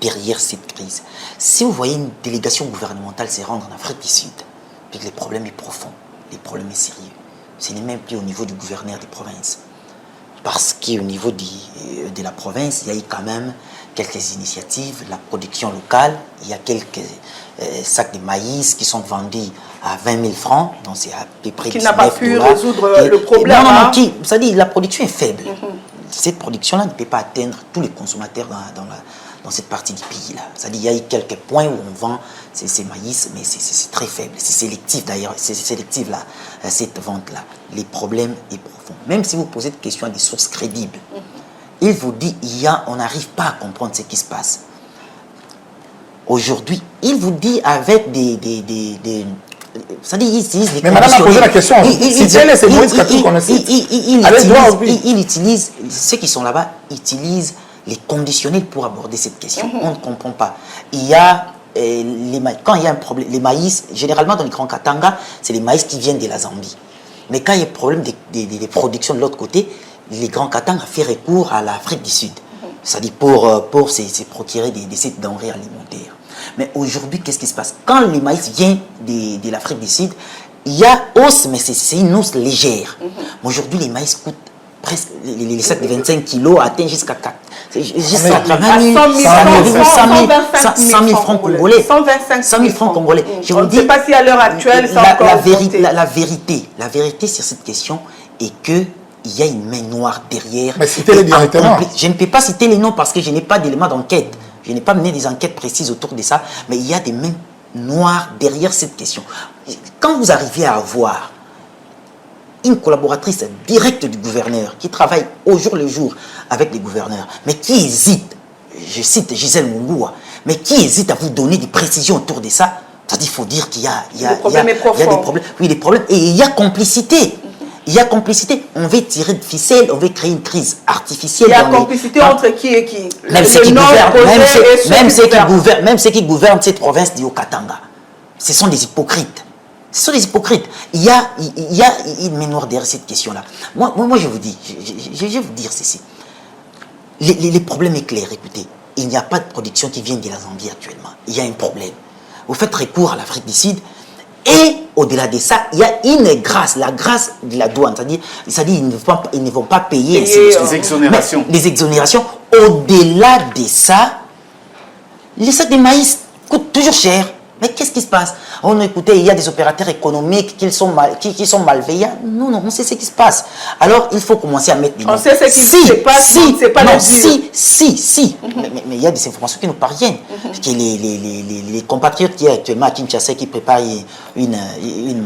Speaker 4: derrière cette crise. Si vous voyez une délégation gouvernementale se rendre en Afrique du Sud, puis que le problème est profond, le problème est sérieux, ce n'est même plus au niveau du gouverneur des provinces. Parce qu'au niveau de la province, il y a eu quand même quelques initiatives, la production locale, il y a quelques sacs de maïs qui sont vendus à 20 000 francs, donc c'est à peu près $19. Qui n'a pas pu
Speaker 1: résoudre le problème.
Speaker 4: Non, ça dit la production est faible. Cette production-là ne peut pas atteindre tous les consommateurs dans cette partie du pays-là. C'est-à-dire qu'il y a eu quelques points où on vend ces maïs, mais c'est très faible. C'est sélectif d'ailleurs, c'est sélectif là, cette vente-là. Les problèmes est profond. Même si vous posez des questions à des sources crédibles, il vous dit, on n'arrive pas à comprendre ce qui se passe. Aujourd'hui, il vous dit avec ça dit, il utilise les
Speaker 3: mais madame a posé la question.
Speaker 4: Il utilise, ceux qui sont là-bas utilisent les conditionnels pour aborder cette question. On ne comprend pas. Il y a, quand il y a un problème, les maïs, généralement dans les grands Katanga, c'est les maïs qui viennent de la Zambie. Mais quand il y a un problème des productions de l'autre côté, les grands Katanga font recours à l'Afrique du Sud. C'est-à-dire pour se procurer des denrées alimentaires. Mais aujourd'hui, qu'est-ce qui se passe? Quand les maïs viennent de l'Afrique du Sud, il y a hausse, mais c'est une hausse légère. Aujourd'hui, les maïs coûtent presque les sacs de 25 kilos atteignent jusqu'à 4. Jusqu'à
Speaker 1: 100 000 francs congolais.
Speaker 4: 100 000 francs congolais. Je vous dis,
Speaker 1: ne sais pas si à l'heure actuelle, ça
Speaker 4: la vérité sur cette question est que il y a une main noire derrière.
Speaker 3: Mais citez-les directement.
Speaker 4: Je ne peux pas citer les noms parce que je n'ai pas d'éléments d'enquête. Je n'ai pas mené des enquêtes précises autour de ça, mais il y a des mains noires derrière cette question. Quand vous arrivez à avoir une collaboratrice directe du gouverneur qui travaille au jour le jour avec les gouverneurs, mais qui hésite, je cite Gisèle Mungua, mais qui hésite à vous donner des précisions autour de ça, il faut dire qu'il y a des problèmes. Oui, des problèmes. Et il y a complicité. Il y a complicité. On veut tirer de ficelle, on veut créer une crise artificielle.
Speaker 1: Il y a complicité entre qui et qui?
Speaker 4: Même ceux qui gouvernent cette province du Haut-Katanga. Ce sont des hypocrites. Ce sont des hypocrites. Il y a une mémoire derrière cette question-là. Moi, je vous dis, je vais vous dire ceci. Les problèmes est clair. Écoutez, il n'y a pas de production qui vient de la Zambie actuellement. Il y a un problème. Vous faites recours à l'Afrique du Sud. Et au-delà de ça, il y a une grâce, la grâce de la douane. C'est-à-dire ils ne vont pas payer
Speaker 2: les exonérations.
Speaker 4: Les exonérations. Au-delà de ça, les sacs de maïs coûtent toujours cher. Mais qu'est-ce qui se passe? On écoutez, il y a des opérateurs économiques qui sont malveillants. Non, on sait ce qui se passe. Alors, il faut commencer à mettre des noms.
Speaker 1: On sait ce qui se passe, c'est pas le
Speaker 4: Si. Mais il y a des informations qui nous parviennent. Que les compatriotes qui sont actuellement à Kinshasa qui préparent une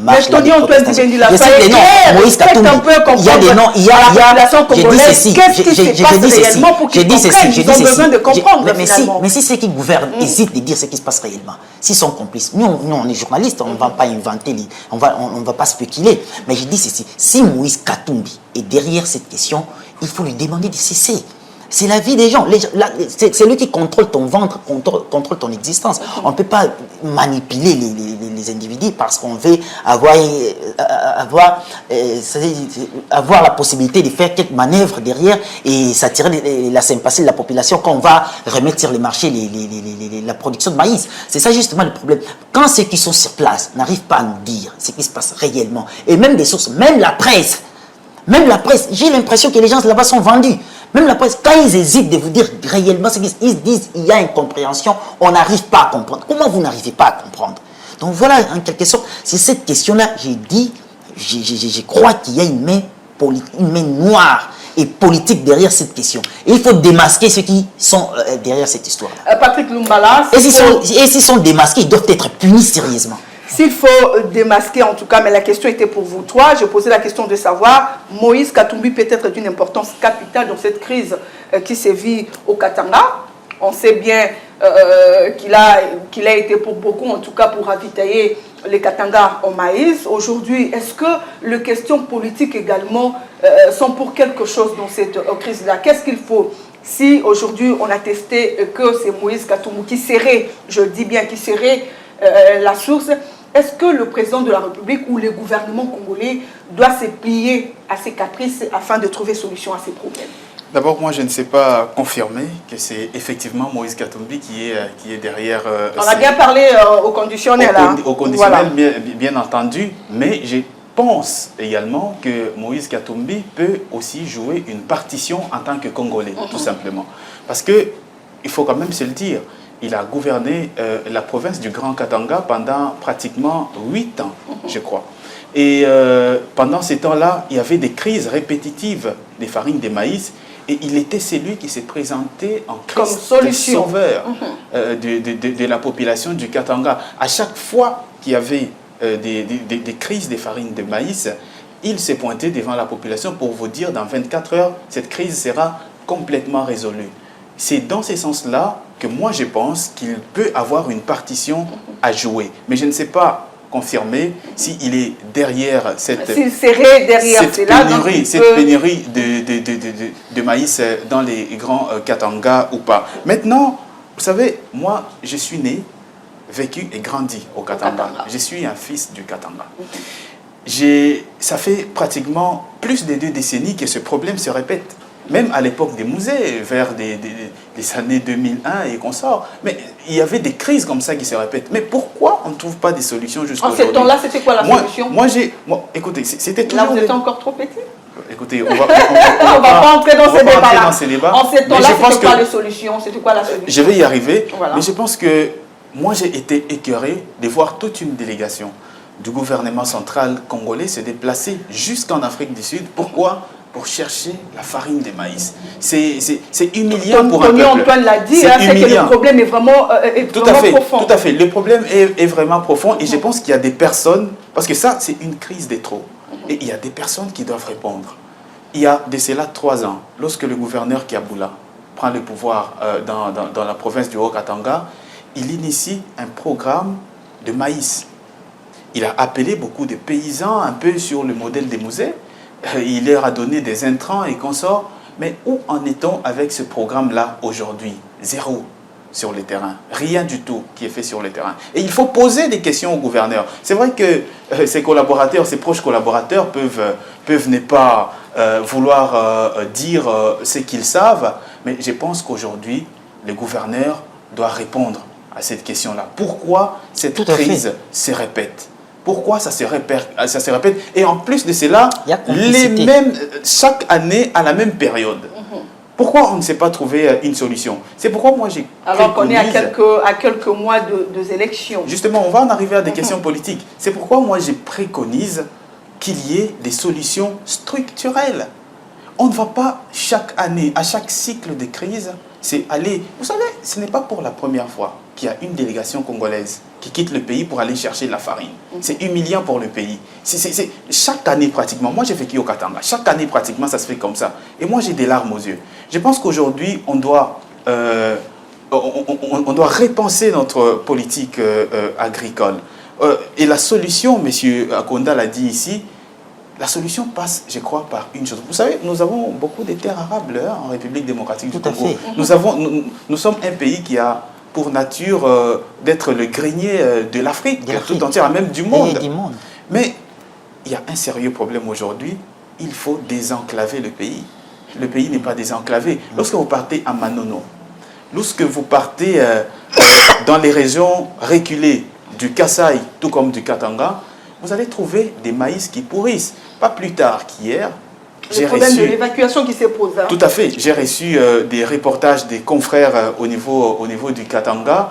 Speaker 4: marche.
Speaker 1: Mais je te dis, Antoine Dibendi, la
Speaker 4: Moïse Katumbi. Il y a des noms, je dis ceci. Je dis ceci. Mais si ceux qui gouvernent hésitent de dire ce qui se passe réellement, s'ils sont complices, nous on est journalistes, on ne va pas inventer, on ne va pas spéculer. Mais je dis ceci, si Moïse Katumbi est derrière cette question, il faut lui demander de cesser. C'est la vie des gens. C'est lui qui contrôle ton ventre, contrôle ton existence. On ne peut pas manipuler les individus parce qu'on veut avoir la possibilité de faire quelques manœuvres derrière et s'attirer la sympathie de la population qu'on va remettre sur le marché la production de maïs. C'est ça justement le problème. Quand ceux qui sont sur place n'arrivent pas à nous dire ce qui se passe réellement, et même des sources, même la presse, j'ai l'impression que les gens là-bas sont vendus. Même la presse, quand ils hésitent de vous dire réellement ce qu'ils disent, il y a une compréhension, on n'arrive pas à comprendre. Comment vous n'arrivez pas à comprendre? Donc voilà, en quelque sorte, c'est cette question-là, j'ai dit, je crois qu'il y a une main noire et politique derrière cette question. Et il faut démasquer ceux qui sont derrière cette histoire.
Speaker 1: Patrick Lumbala.
Speaker 4: Et s'ils sont démasqués, ils doivent être punis sérieusement.
Speaker 1: S'il faut démasquer, en tout cas, mais la question était pour vous trois, je posais la question de savoir, Moïse Katumbi peut être d'une importance capitale dans cette crise qui sévit au Katanga. On sait bien qu'il a été pour beaucoup, en tout cas pour ravitailler les Katanga en maïs. Aujourd'hui, est-ce que les questions politiques également sont pour quelque chose dans cette crise-là? Qu'est-ce qu'il faut? Si aujourd'hui on a testé que c'est Moïse Katumbi qui serait, je dis bien qui serait la source, est-ce que le président de la République ou le gouvernement congolais doit se plier à ses caprices afin de trouver solution à ces problèmes?
Speaker 2: D'abord, moi, je ne sais pas confirmer que c'est effectivement Moïse Katumbi qui est derrière...
Speaker 1: On a bien parlé au conditionnel.
Speaker 2: Au conditionnel, voilà. bien entendu, mais je pense également que Moïse Katumbi peut aussi jouer une partition en tant que Congolais, tout simplement. Parce qu'il faut quand même se le dire, il a gouverné la province du Grand Katanga pendant pratiquement 8 ans, je crois. Et pendant ces temps-là, il y avait des crises répétitives des farines de maïs. Et il était celui qui s'est présenté en Christ sauveur de la population du Katanga. À chaque fois qu'il y avait des crises des farines de maïs, il s'est pointé devant la population pour vous dire dans 24 heures, cette crise sera complètement résolue. C'est dans ce sens-là que moi je pense qu'il peut avoir une partition à jouer. Mais je ne sais pas confirmer s'il est derrière cette pénurie de maïs dans les grands Katanga ou pas. Maintenant, vous savez, moi je suis né, vécu et grandi au Katanga. Je suis un fils du Katanga. Ça fait pratiquement plus de 2 décennies que ce problème se répète. Même à l'époque des musées, vers des années 2001 et consorts. Mais il y avait des crises comme ça qui se répètent. Mais pourquoi on ne trouve pas des solutions jusqu'à aujourd'hui?
Speaker 1: En ce temps-là, c'était quoi la solution?
Speaker 2: Écoutez, c'était toujours...
Speaker 1: Là, vous étiez encore trop petit?
Speaker 2: écoutez,
Speaker 1: On va pas entrer dans ces débats-là. En ces temps-là, c'était quoi les solutions? C'était quoi la solution?
Speaker 2: Je vais y arriver,
Speaker 1: voilà.
Speaker 2: Mais je pense que moi, j'ai été écœuré de voir toute une délégation du gouvernement central congolais se déplacer jusqu'en Afrique du Sud. Pourquoi? Pour chercher la farine de maïs. C'est humiliant pour un peuple.
Speaker 1: Antoine l'a dit, c'est que le problème est vraiment, profond.
Speaker 2: Tout à fait. Le problème est vraiment profond et je pense qu'il y a des personnes, parce que ça, c'est une crise des trop. Et il y a des personnes qui doivent répondre. Il y a de cela 3 ans, lorsque le gouverneur Kiaboula prend le pouvoir dans la province du Haut-Katanga, il initie un programme de maïs. Il a appelé beaucoup de paysans, un peu sur le modèle des musées. Il leur a donné des intrants et consorts. Mais où en est-on avec ce programme-là aujourd'hui? Zéro sur le terrain. Rien du tout qui est fait sur le terrain. Et il faut poser des questions au gouverneur. C'est vrai que ses collaborateurs, ses proches collaborateurs peuvent ne pas vouloir dire ce qu'ils savent. Mais je pense qu'aujourd'hui, le gouverneur doit répondre à cette question-là. Pourquoi cette crise se répète? Pourquoi ça se répète? Et en plus de cela, chaque année à la même période. Pourquoi on ne s'est pas trouvé une solution? C'est pourquoi moi j'ai...
Speaker 1: Alors qu'on est à quelques mois des élections.
Speaker 2: Justement, on va en arriver à des questions politiques. C'est pourquoi moi je préconise qu'il y ait des solutions structurelles. On ne va pas chaque année, à chaque cycle de crise, c'est aller... Vous savez, ce n'est pas pour la première fois qu'il y a une délégation congolaise qui quitte le pays pour aller chercher la farine. C'est humiliant pour le pays. C'est chaque année pratiquement, moi j'ai vécu au Katanga, chaque année pratiquement ça se fait comme ça. Et moi j'ai des larmes aux yeux. Je pense qu'aujourd'hui on doit repenser notre politique agricole. Et la solution, M. Akonda l'a dit ici, la solution passe, je crois, par une chose. Vous savez, nous avons beaucoup de terres arables en République démocratique du Congo. Nous sommes un pays qui a pour nature d'être le grenier de l'Afrique, tout entière, même du monde. Mais il y a un sérieux problème aujourd'hui. Il faut désenclaver le pays. Le pays n'est pas désenclavé. Lorsque vous partez à Manono, lorsque vous partez dans les régions reculées du Kasaï, tout comme du Katanga, vous allez trouver des maïs qui pourrissent. Pas plus tard qu'hier,
Speaker 1: le problème de l'évacuation qui se pose. Hein.
Speaker 2: Tout à fait. J'ai reçu des reportages des confrères au niveau du Katanga.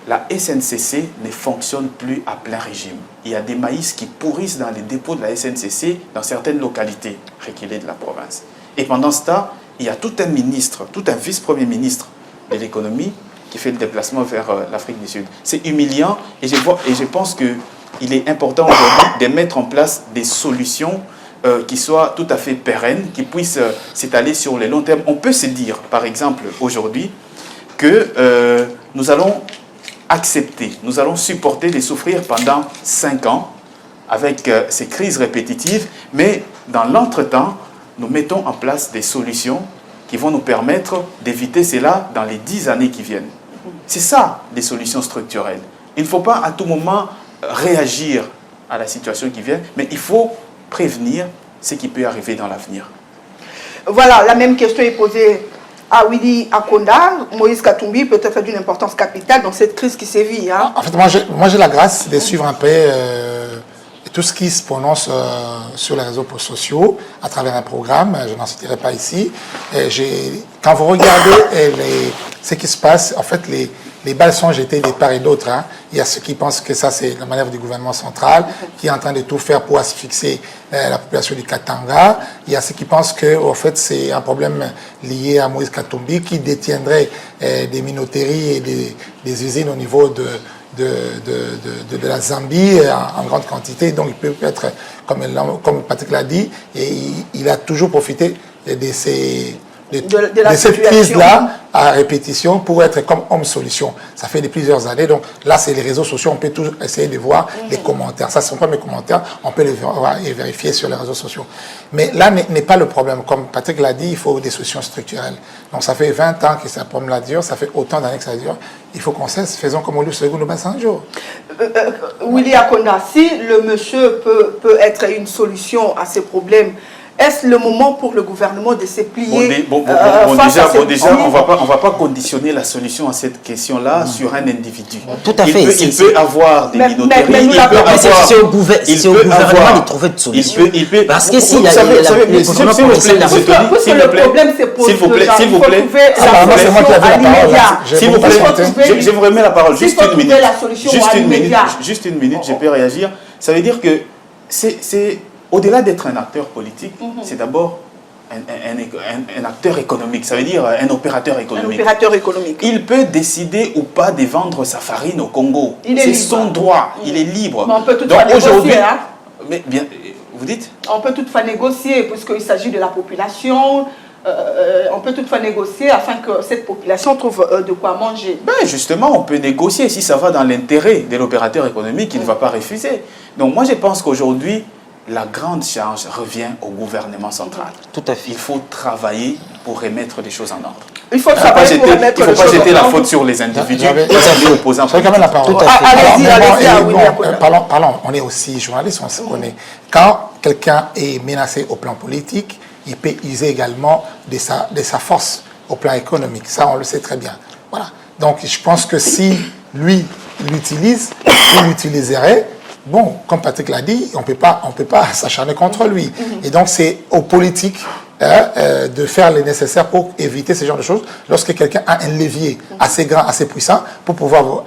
Speaker 2: La SNCC ne fonctionne plus à plein régime. Il y a des maïs qui pourrissent dans les dépôts de la SNCC dans certaines localités reculées de la province. Et pendant ce temps, il y a tout un ministre, tout un vice-premier ministre de l'économie qui fait le déplacement vers l'Afrique du Sud. C'est humiliant et je pense qu'il est important aujourd'hui de mettre en place des solutions qui soient tout à fait pérennes, qui puissent s'étaler sur le long terme. On peut se dire, par exemple, aujourd'hui, que nous allons accepter, nous allons supporter de souffrir pendant 5 ans avec ces crises répétitives, mais dans l'entretemps, nous mettons en place des solutions qui vont nous permettre d'éviter cela dans les 10 années qui viennent. C'est ça, des solutions structurelles. Il ne faut pas à tout moment réagir à la situation qui vient, mais il faut prévenir ce qui peut arriver dans l'avenir.
Speaker 1: Voilà, la même question est posée à Willy Akonda. Moïse Katumbi peut être d'une importance capitale dans cette crise qui sévit. Hein.
Speaker 3: En fait, moi j'ai la grâce de suivre un peu tout ce qui se prononce sur les réseaux sociaux à travers un programme, je n'en citerai pas ici. Quand vous regardez ce qui se passe, en fait, les balles sont jetées de part et d'autre. Hein. Il y a ceux qui pensent que ça, c'est la manœuvre du gouvernement central qui est en train de tout faire pour asphyxier la population du Katanga. Il y a ceux qui pensent que, en fait, c'est un problème lié à Moïse Katumbi qui détiendrait des minoteries et des usines au niveau de la Zambie en grande quantité. Donc, il peut être, comme Patrick l'a dit, et il a toujours profité de cette crise-là à répétition pour être comme homme solution. Ça fait de plusieurs années. Donc là, c'est les réseaux sociaux. On peut toujours essayer de voir les commentaires. Ça, ce ne sont pas mes commentaires. On peut les vérifier sur les réseaux sociaux. Mais là n'est pas le problème. Comme Patrick l'a dit, il faut des solutions structurelles. Donc ça fait 20 ans que ce problème-là dure. Ça fait autant d'années que ça dure. Il faut qu'on cesse. Faisons comme on le sait, nous un jour.
Speaker 1: Willy Akonda, si le monsieur peut être une solution à ces problèmes Est-ce le moment pour le gouvernement de se plier
Speaker 2: déjà, on va pas conditionner la solution à cette question-là sur un individu.
Speaker 4: Tout à fait.
Speaker 2: Il peut avoir des minauderies.
Speaker 4: C'est au gouvernement de trouver une solution. Parce que si
Speaker 1: le problème se pose,
Speaker 2: s'il vous plaît, je vous remets la parole. Juste une minute, je peux réagir. Ça veut dire que c'est au-delà d'être un acteur politique, c'est d'abord un acteur économique, ça veut dire un opérateur économique. Il peut décider ou pas de vendre sa farine au Congo. C'est son droit, il est libre.
Speaker 1: Mais on peut toutefois négocier.
Speaker 2: Mais bien, vous dites?
Speaker 1: On peut toutefois négocier, puisqu'il s'agit de la population. On peut toutefois négocier afin que cette population trouve de quoi manger.
Speaker 2: Ben justement, on peut négocier. Si ça va dans l'intérêt de l'opérateur économique, il ne va pas refuser. Donc moi, je pense qu'aujourd'hui, la grande charge revient au gouvernement central.
Speaker 4: Tout à fait.
Speaker 2: Il faut travailler pour remettre les choses en ordre.
Speaker 1: Il faut travailler pour remettre les choses en ordre.
Speaker 2: Il ne faut pas jeter la faute sur les individus. Les opposants.
Speaker 3: J'ai quand même la parole.
Speaker 1: Allez-y.
Speaker 3: Parlons, on est aussi journaliste, on se connaît. Quand quelqu'un est menacé au plan politique, il peut user également de sa force au plan économique. Ça, on le sait très bien. Voilà. Donc, je pense que si lui l'utilise, il l'utiliserait. Bon, comme Patrick l'a dit, on peut pas s'acharner contre lui. Et donc, c'est aux politiques de faire le nécessaire pour éviter ce genre de choses. Lorsque quelqu'un a un levier assez grand, assez puissant, pour pouvoir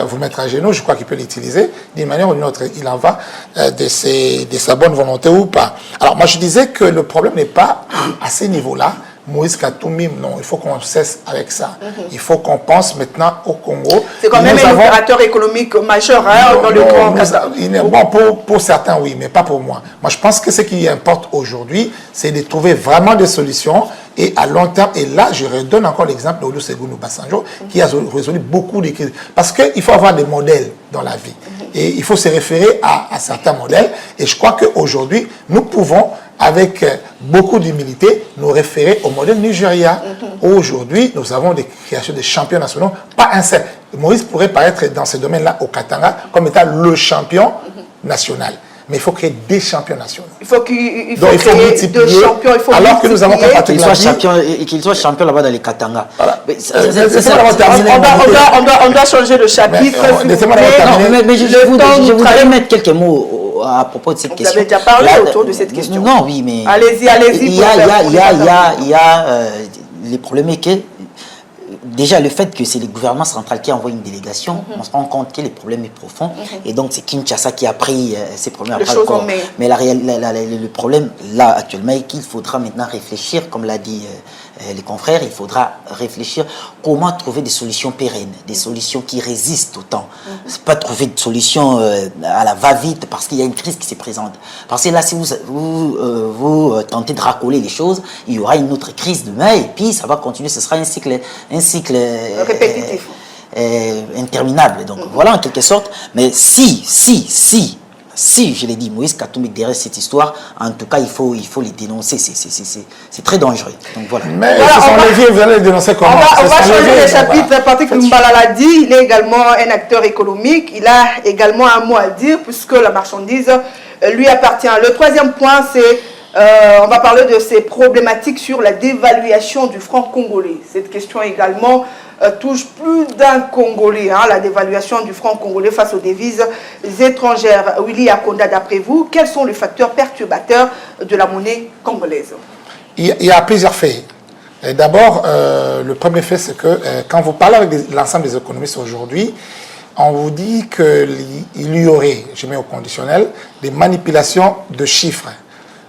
Speaker 3: vous mettre à genoux, je crois qu'il peut l'utiliser d'une manière ou d'une autre. Il en va de sa bonne volonté ou pas. Alors, moi, je disais que le problème n'est pas à ce niveau-là. Moïse Katumbi, non, il faut qu'on cesse avec ça. Il faut qu'on pense maintenant au Congo.
Speaker 1: C'est quand même un opérateur économique majeur dans le Grand Qatar.
Speaker 3: Bon, pour certains, oui, mais pas pour moi. Moi, je pense que ce qui importe aujourd'hui, c'est de trouver vraiment des solutions et à long terme. Et là, je redonne encore l'exemple de Olusegun Obasanjo qui a résolu beaucoup de crises. Parce qu'il faut avoir des modèles dans la vie. Et il faut se référer à certains modèles. Et je crois qu'aujourd'hui, nous pouvons, avec beaucoup d'humilité, nous référer au modèle Nigeria. Aujourd'hui, nous avons des créations de champions nationaux, pas un seul. Moïse pourrait paraître dans ce domaine-là au Katanga comme étant le champion national. Mais il faut créer des champions nationaux.
Speaker 1: Il faut créer deux champions.
Speaker 3: Alors que nous avons
Speaker 4: qu'il soit champion là-bas dans les Katanga.
Speaker 3: Voilà.
Speaker 1: On doit changer de chapitre.
Speaker 4: Mais je voudrais mettre quelques mots à propos de cette question.
Speaker 1: Vous avez déjà parlé autour de cette question.
Speaker 4: Non, oui, mais...
Speaker 1: Allez-y.
Speaker 4: Il y a les problèmes que... Déjà, le fait que c'est le gouvernement central qui envoie une délégation, on se rend compte que le problème est profond. Et donc, c'est Kinshasa qui a pris ces problèmes après le corps. Mais le problème, là, actuellement, est qu'il faudra maintenant réfléchir, comme l'a dit les confrères, il faudra réfléchir comment trouver des solutions pérennes, des solutions qui résistent au temps. C'est pas trouver de solutions à la va-vite parce qu'il y a une crise qui se présente. Parce que là, si vous tentez de racoler les choses, il y aura une autre crise demain et puis ça va continuer. Ce sera un cycle
Speaker 1: répétitif.
Speaker 4: Interminable. Donc voilà, en quelque sorte. Mais si, je l'ai dit, Moïse Katumbi derrière cette histoire, en tout cas, il faut les dénoncer. C'est très dangereux. Donc voilà.
Speaker 3: Mais voilà, ce sont les vieux, vous allez les dénoncer comment?
Speaker 1: On va changer les chapitres. Patrick Mbala l'a dit, il est également un acteur économique. Il a également un mot à dire puisque la marchandise lui appartient. Le troisième point, c'est on va parler de ces problématiques sur la dévaluation du franc congolais. Cette question également touche plus d'un Congolais, la dévaluation du franc congolais face aux devises étrangères. Willy Akonda, d'après vous, quels sont les facteurs perturbateurs de la monnaie congolaise?
Speaker 3: Il y a plusieurs faits. D'abord, le premier fait, c'est que quand vous parlez avec l'ensemble des économistes aujourd'hui, on vous dit qu'il y aurait, je mets au conditionnel, des manipulations de chiffres.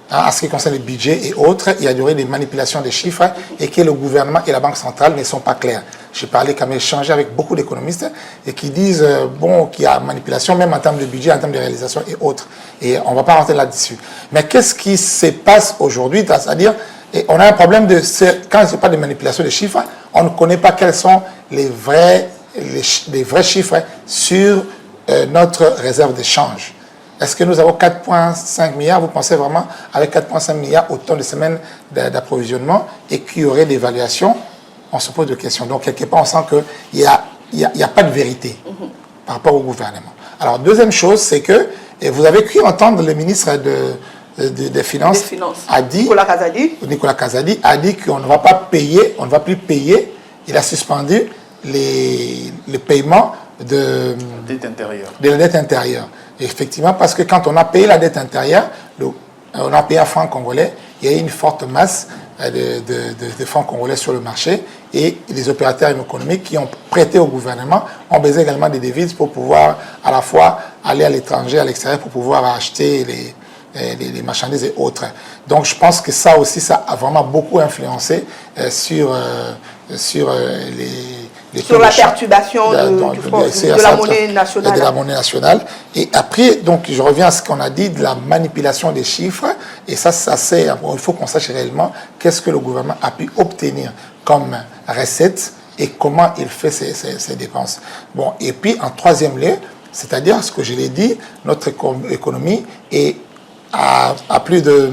Speaker 3: En ce qui concerne les budgets et autres, il y a des manipulations des chiffres et que le gouvernement et la Banque centrale ne sont pas clairs. J'ai parlé, quand même, échangé avec beaucoup d'économistes et qui disent qu'il y a manipulation, même en termes de budget, en termes de réalisation et autres. Et on ne va pas rentrer là-dessus. Mais qu'est-ce qui se passe aujourd'hui? C'est-à-dire, on a un problème quand il ne parle de manipulation des chiffres, on ne connaît pas quels sont les vrais chiffres sur notre réserve d'échange. Est-ce que nous avons 4,5 milliards? Vous pensez vraiment, avec 4,5 milliards, autant de semaines d'approvisionnement et qu'il y aurait des évaluations? On se pose des questions. Donc, quelque part, on sent qu'il n'y a pas de vérité par rapport au gouvernement. Alors, deuxième chose, c'est que vous avez cru entendre le ministre des Finances a dit, Nicolas Kazadi a dit qu'on ne va pas payer, on ne va plus payer. Il a suspendu les paiements de la dette intérieure. Et effectivement, parce que quand on a payé la dette intérieure, on a payé à francs congolais, il y a eu une forte masse de francs congolais sur le marché et les opérateurs économiques qui ont prêté au gouvernement ont besoin également des devises pour pouvoir à la fois aller à l'étranger, à l'extérieur, pour pouvoir acheter les marchandises et autres. Donc je pense que ça aussi, ça a vraiment beaucoup influencé sur
Speaker 1: la perturbation de la monnaie nationale.
Speaker 3: De la monnaie nationale. Et après, donc, je reviens à ce qu'on a dit de la manipulation des chiffres. Et ça c'est, il faut qu'on sache réellement qu'est-ce que le gouvernement a pu obtenir comme recette et comment il fait ses dépenses. Bon, et puis, en troisième lieu, c'est-à-dire ce que je l'ai dit, notre économie est à plus de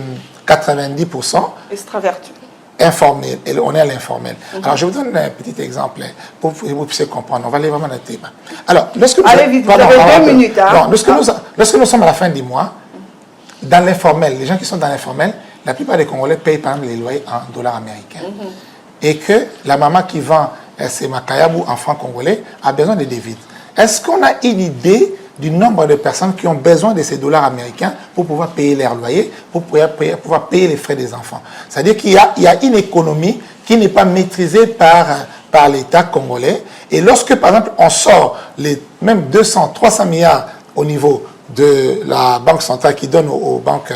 Speaker 3: 90%
Speaker 1: extravertie.
Speaker 3: Informel, on est à l'informel. Alors, je vous donne un petit exemple pour que vous puissiez comprendre. On va aller vraiment dans le thème. Alors, lorsque nous,
Speaker 1: allez vite, vous avez 2 minutes. Hein?
Speaker 3: Lorsque nous sommes à la fin du mois, dans l'informel, les gens qui sont dans l'informel, la plupart des Congolais payent par exemple les loyers en dollars américains. Et que la maman qui vend ses makayabou en francs congolais a besoin de devises. Est-ce qu'on a une idée du nombre de personnes qui ont besoin de ces dollars américains pour pouvoir payer leur loyer, pour pouvoir payer les frais des enfants? C'est-à-dire qu'il y a une économie qui n'est pas maîtrisée par l'État congolais. Et lorsque, par exemple, on sort même 200, 300 milliards au niveau de la Banque centrale qui donne aux banques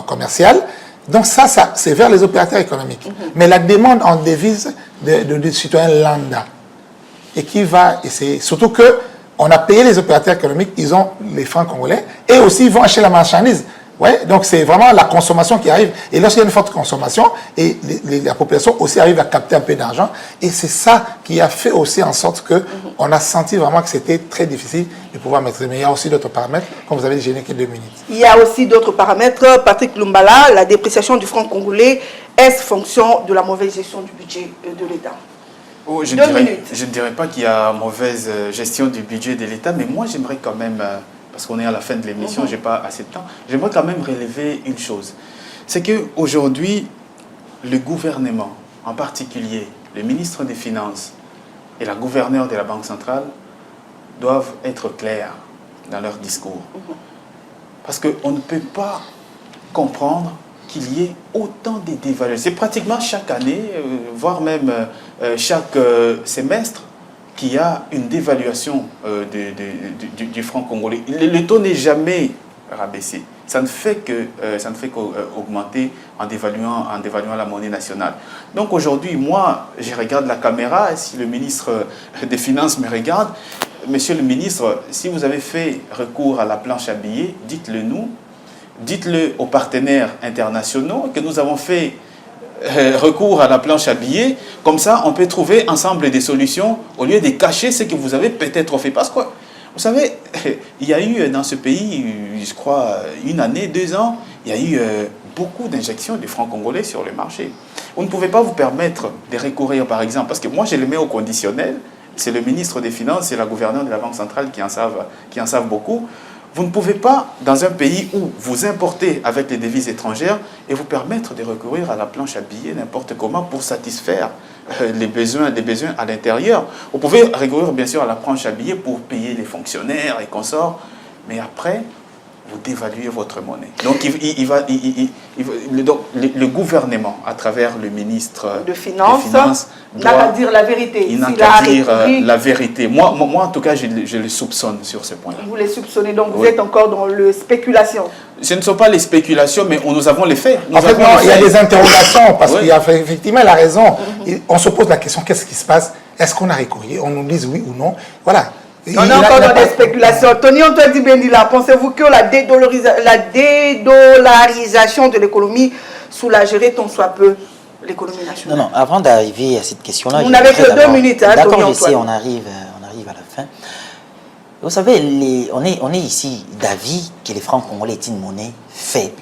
Speaker 3: commerciales, donc ça c'est vers les opérateurs économiques. Mais la demande en devise de citoyens lambda, et qui va essayer, surtout que on a payé les opérateurs économiques, ils ont les francs congolais, et aussi ils vont acheter la marchandise. Ouais, donc c'est vraiment la consommation qui arrive. Et lorsqu'il y a une forte consommation, et la population aussi arrive à capter un peu d'argent, et c'est ça qui a fait aussi en sorte qu'on a senti vraiment que c'était très difficile de pouvoir maîtriser. Mais il y a aussi d'autres paramètres, comme vous avez dit, je n'ai que 2 minutes.
Speaker 1: Il y a aussi d'autres paramètres. Patrick Lumbala, la dépréciation du franc congolais, est-ce fonction de la mauvaise gestion du budget de l'État?
Speaker 2: Oh, je ne dirais pas qu'il y a mauvaise gestion du budget de l'État, mais moi j'aimerais quand même, parce qu'on est à la fin de l'émission, je n'ai pas assez de temps, j'aimerais quand même relever une chose. C'est qu'aujourd'hui, le gouvernement, en particulier le ministre des Finances et la gouverneure de la Banque centrale, doivent être clairs dans leur discours. Parce qu'on ne peut pas comprendre qu'il y ait autant de dévaluations. C'est pratiquement chaque année, voire même chaque semestre, qu'il y a une dévaluation du franc congolais. Le taux n'est jamais rabaissé. Ça ne fait qu'augmenter en dévaluant la monnaie nationale. Donc aujourd'hui, moi, je regarde la caméra, si le ministre des Finances me regarde, monsieur le ministre, si vous avez fait recours à la planche à billets, dites-le nous. Dites-le aux partenaires internationaux que nous avons fait recours à la planche à billets. Comme ça, on peut trouver ensemble des solutions au lieu de cacher ce que vous avez peut-être fait. Parce que, vous savez, il y a eu dans ce pays, je crois, 1 année, 2 ans, il y a eu beaucoup d'injections de francs congolais sur le marché. Vous ne pouvez pas vous permettre de recourir, par exemple, parce que moi, je le mets au conditionnel. C'est le ministre des Finances et la gouverneure de la Banque centrale qui en savent beaucoup. Vous ne pouvez pas, dans un pays où vous importez avec les devises étrangères, et vous permettre de recourir à la planche à billets n'importe comment pour satisfaire les besoins à l'intérieur. Vous pouvez recourir bien sûr à la planche à billets pour payer les fonctionnaires et consorts, mais après, vous dévaluez votre monnaie. Donc, le gouvernement, à travers le ministre
Speaker 1: de Finances n'a qu'à dire la vérité.
Speaker 2: Il n'a qu'à dire la vérité. Moi, en tout cas, je le soupçonne sur ce point-là.
Speaker 1: Vous les soupçonnez, donc vous êtes encore dans le spéculation.
Speaker 2: Ce ne sont pas les spéculations, mais nous avons les faits.
Speaker 3: En fait, non, il y a des interrogations, parce qu'il y a effectivement la raison. On se pose la question, qu'est-ce qui se passe? Est-ce qu'on a recouru? On nous dit oui ou non. Voilà.
Speaker 1: On est encore dans des spéculations. Tony, on te dit, Bendila, pensez-vous que la dédollarisation de l'économie soulagerait tant soit peu l'économie nationale?
Speaker 4: Non, avant d'arriver à cette question-là...
Speaker 1: Vous n'avez que 2 minutes, hein,
Speaker 4: d'accord, je sais, on arrive à la fin. Vous savez, on est ici d'avis que les francs congolais est une monnaie faible.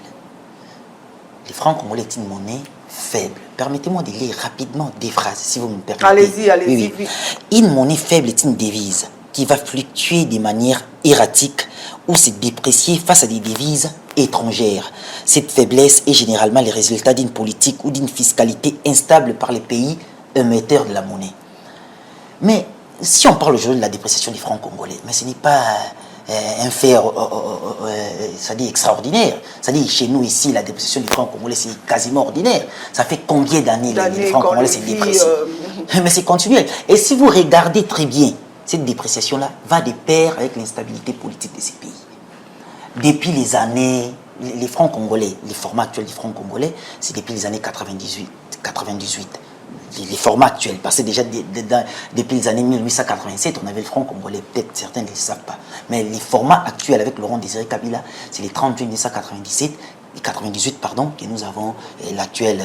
Speaker 4: Les francs congolais est une monnaie faible. Permettez-moi de lire rapidement des phrases, si vous me permettez.
Speaker 1: Allez-y.
Speaker 4: Oui. Une monnaie faible est une devise qui va fluctuer de manière erratique ou se déprécier face à des devises étrangères. Cette faiblesse est généralement le résultat d'une politique ou d'une fiscalité instable par les pays émetteurs de la monnaie. Mais si on parle aujourd'hui de la dépréciation du franc congolais, mais ce n'est pas un fait c'est-à-dire extraordinaire. C'est-à-dire chez nous ici, la dépréciation du franc congolais, c'est quasiment ordinaire. Ça fait combien d'années le franc congolais s'est déprécié mais c'est continuel. Et si vous regardez très bien, cette dépréciation-là va de pair avec l'instabilité politique de ces pays. Depuis les années, les francs congolais, les formats actuels du franc congolais, c'est depuis les années 98. Les formats actuels, parce que déjà depuis les années 1887, on avait le franc congolais, peut-être certains ne le savent pas. Mais les formats actuels avec Laurent Désiré Kabila, c'est les 30 juin 1998, pardon, que nous avons l'actuelle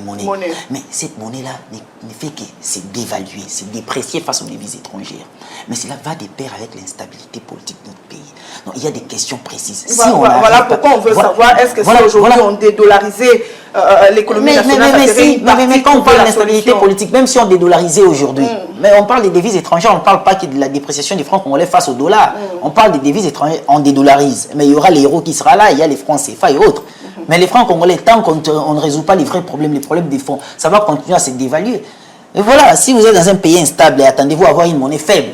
Speaker 4: monnaie. Mais cette monnaie-là ne fait que se dévaluer, se déprécier face aux devises étrangères. Mais cela va de pair avec l'instabilité politique de notre pays. Donc, il y a des questions précises.
Speaker 1: Voilà pourquoi on veut savoir, est-ce que si aujourd'hui on dédollarisait l'économie nationale,
Speaker 4: mais quand on parle d'instabilité politique, même si on dédollarisait aujourd'hui, mais on parle des devises étrangères, on ne parle pas que de la dépréciation du franc congolais face au dollar. On parle des devises étrangères, on dédollarise. Mais il y aura l'euro qui sera là, il y a les francs CFA et autres. Mais les francs congolais, tant qu'on ne résout pas les vrais problèmes, les problèmes des fonds, ça va continuer à se dévaluer. Et voilà, si vous êtes dans un pays instable, attendez-vous à avoir une monnaie faible.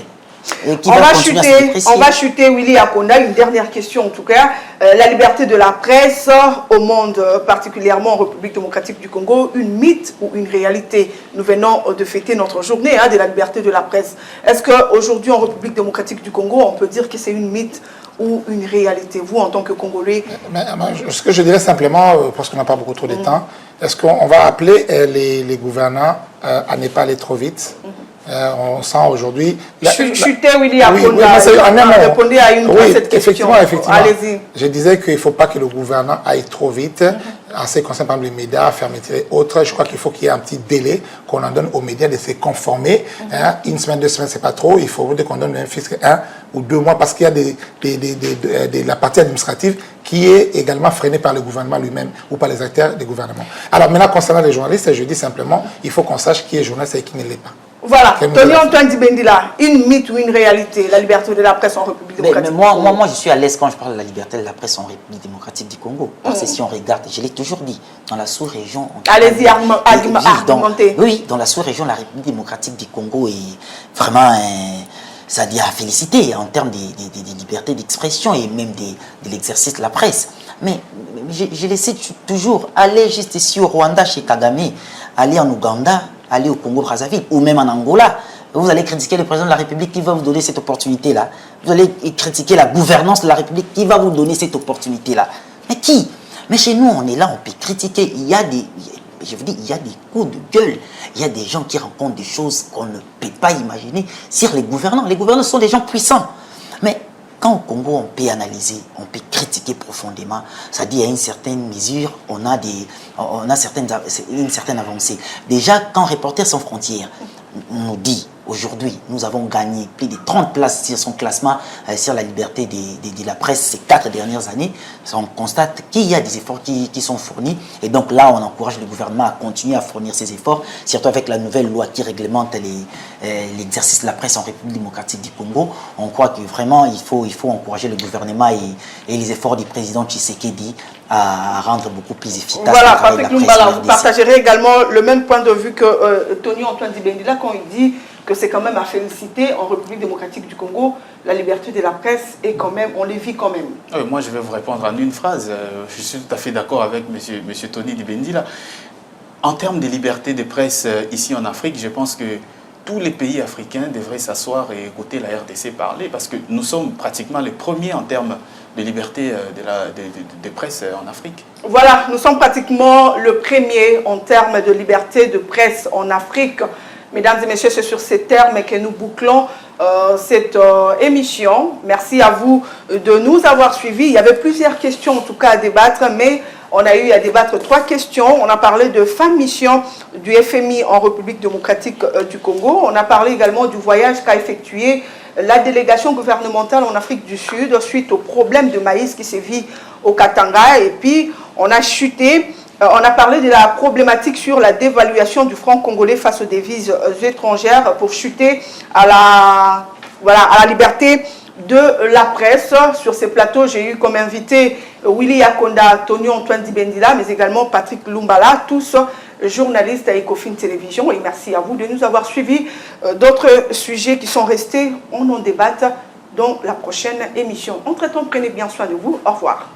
Speaker 1: On va chuter, Willy Akonda. Une dernière question en tout cas. La liberté de la presse au monde, particulièrement en République démocratique du Congo, une mythe ou une réalité? Nous venons de fêter notre journée de la liberté de la presse. Est-ce qu'aujourd'hui en République démocratique du Congo, on peut dire que c'est une mythe ou une réalité, vous en tant que Congolais?
Speaker 3: Ce que je dirais simplement, parce qu'on n'a pas beaucoup trop de temps, est-ce qu'on va appeler les gouvernants à ne pas aller trop vite? On sent aujourd'hui...
Speaker 1: Chuter Willy Akonda, répondez à cette question.
Speaker 3: Effectivement. Allez-y. Je disais qu'il ne faut pas que le gouvernement aille trop vite. En ce qui concerne par exemple les médias, fermeture et autres, je crois qu'il faut qu'il y ait un petit délai qu'on en donne aux médias de se conformer. Une semaine, 2 semaines, c'est pas trop. Il faut qu'on donne un fisc 1 ou 2 mois parce qu'il y a la partie administrative qui est également freinée par le gouvernement lui-même ou par les acteurs du gouvernement. Alors maintenant, concernant les journalistes, je dis simplement, il faut qu'on sache qui est journaliste et qui ne l'est pas.
Speaker 1: Voilà, Tony Antoine Dibendila, une mythe ou une réalité, la liberté de la presse en République démocratique du Congo?
Speaker 4: Moi, je suis à l'aise quand je parle de la liberté de la presse en République démocratique du Congo. Parce que si on regarde, je l'ai toujours dit, dans la sous-région...
Speaker 1: Allez-y, argumentez.
Speaker 4: Oui, dans la sous-région, la République démocratique du Congo est vraiment... c'est-à-dire à féliciter en termes de liberté d'expression et même de l'exercice de la presse. Mais je laissé toujours aller juste ici au Rwanda, chez Kagame, aller en Ouganda, aller au Congo-Brazzaville ou même en Angola. Vous allez critiquer le président de la République qui va vous donner cette opportunité-là. Vous allez critiquer la gouvernance de la République qui va vous donner cette opportunité-là. Mais qui? Mais chez nous, on est là, on peut critiquer. Il y a des coups de gueule. Il y a des gens qui rencontrent des choses qu'on ne peut pas imaginer sur les gouvernants. Les gouvernants sont des gens puissants. Mais quand au Congo, on peut analyser, on peut critiquer profondément, c'est-à-dire à une certaine mesure, on a une certaine avancée. Déjà, quand Reporters sans frontières nous dit, aujourd'hui, nous avons gagné plus de 30 places sur son classement sur la liberté de la presse ces 4 dernières années, on constate qu'il y a des efforts qui sont fournis. Et donc là, on encourage le gouvernement à continuer à fournir ces efforts, surtout avec la nouvelle loi qui réglemente l'exercice de la presse en République démocratique du Congo. On croit que vraiment, il faut encourager le gouvernement et les efforts du président Tshisekedi à rendre beaucoup plus efficace.
Speaker 1: Voilà, Patrick Lumbala, vous partagerez également le même point de vue que Tony Antoine Dibendila quand il dit que c'est quand même à féliciter en République démocratique du Congo, la liberté de la presse est quand même, on les vit quand même.
Speaker 2: Moi, je vais vous répondre en une phrase. Je suis tout à fait d'accord avec monsieur Tony Dibendila. En termes de liberté de presse ici en Afrique, je pense que tous les pays africains devraient s'asseoir et écouter la RDC parler parce que nous sommes pratiquement les premiers en termes de liberté de presse en Afrique. Voilà, nous sommes pratiquement le premier en termes de liberté de presse en Afrique. Mesdames et messieurs, c'est sur ces termes que nous bouclons cette émission. Merci à vous de nous avoir suivis. Il y avait plusieurs questions en tout cas à débattre, mais on a eu à débattre 3 questions. On a parlé de fin de mission du FMI en République démocratique du Congo. On a parlé également du voyage qu'a effectué la délégation gouvernementale en Afrique du Sud suite au problème de maïs qui sévit au Katanga. Et puis, on a chuté. On a parlé de la problématique sur la dévaluation du franc congolais face aux devises étrangères pour chuter à la liberté
Speaker 1: de la presse. Sur ces plateaux, j'ai eu comme invité Willy Akonda, Tony Antoine Dibendila, mais également Patrick Lumbala, tous journalistes à Ecofin Télévision. Et merci à vous de nous avoir suivis. D'autres sujets qui sont restés, on en débatte dans la prochaine émission. Entre-temps, prenez bien soin de vous. Au revoir.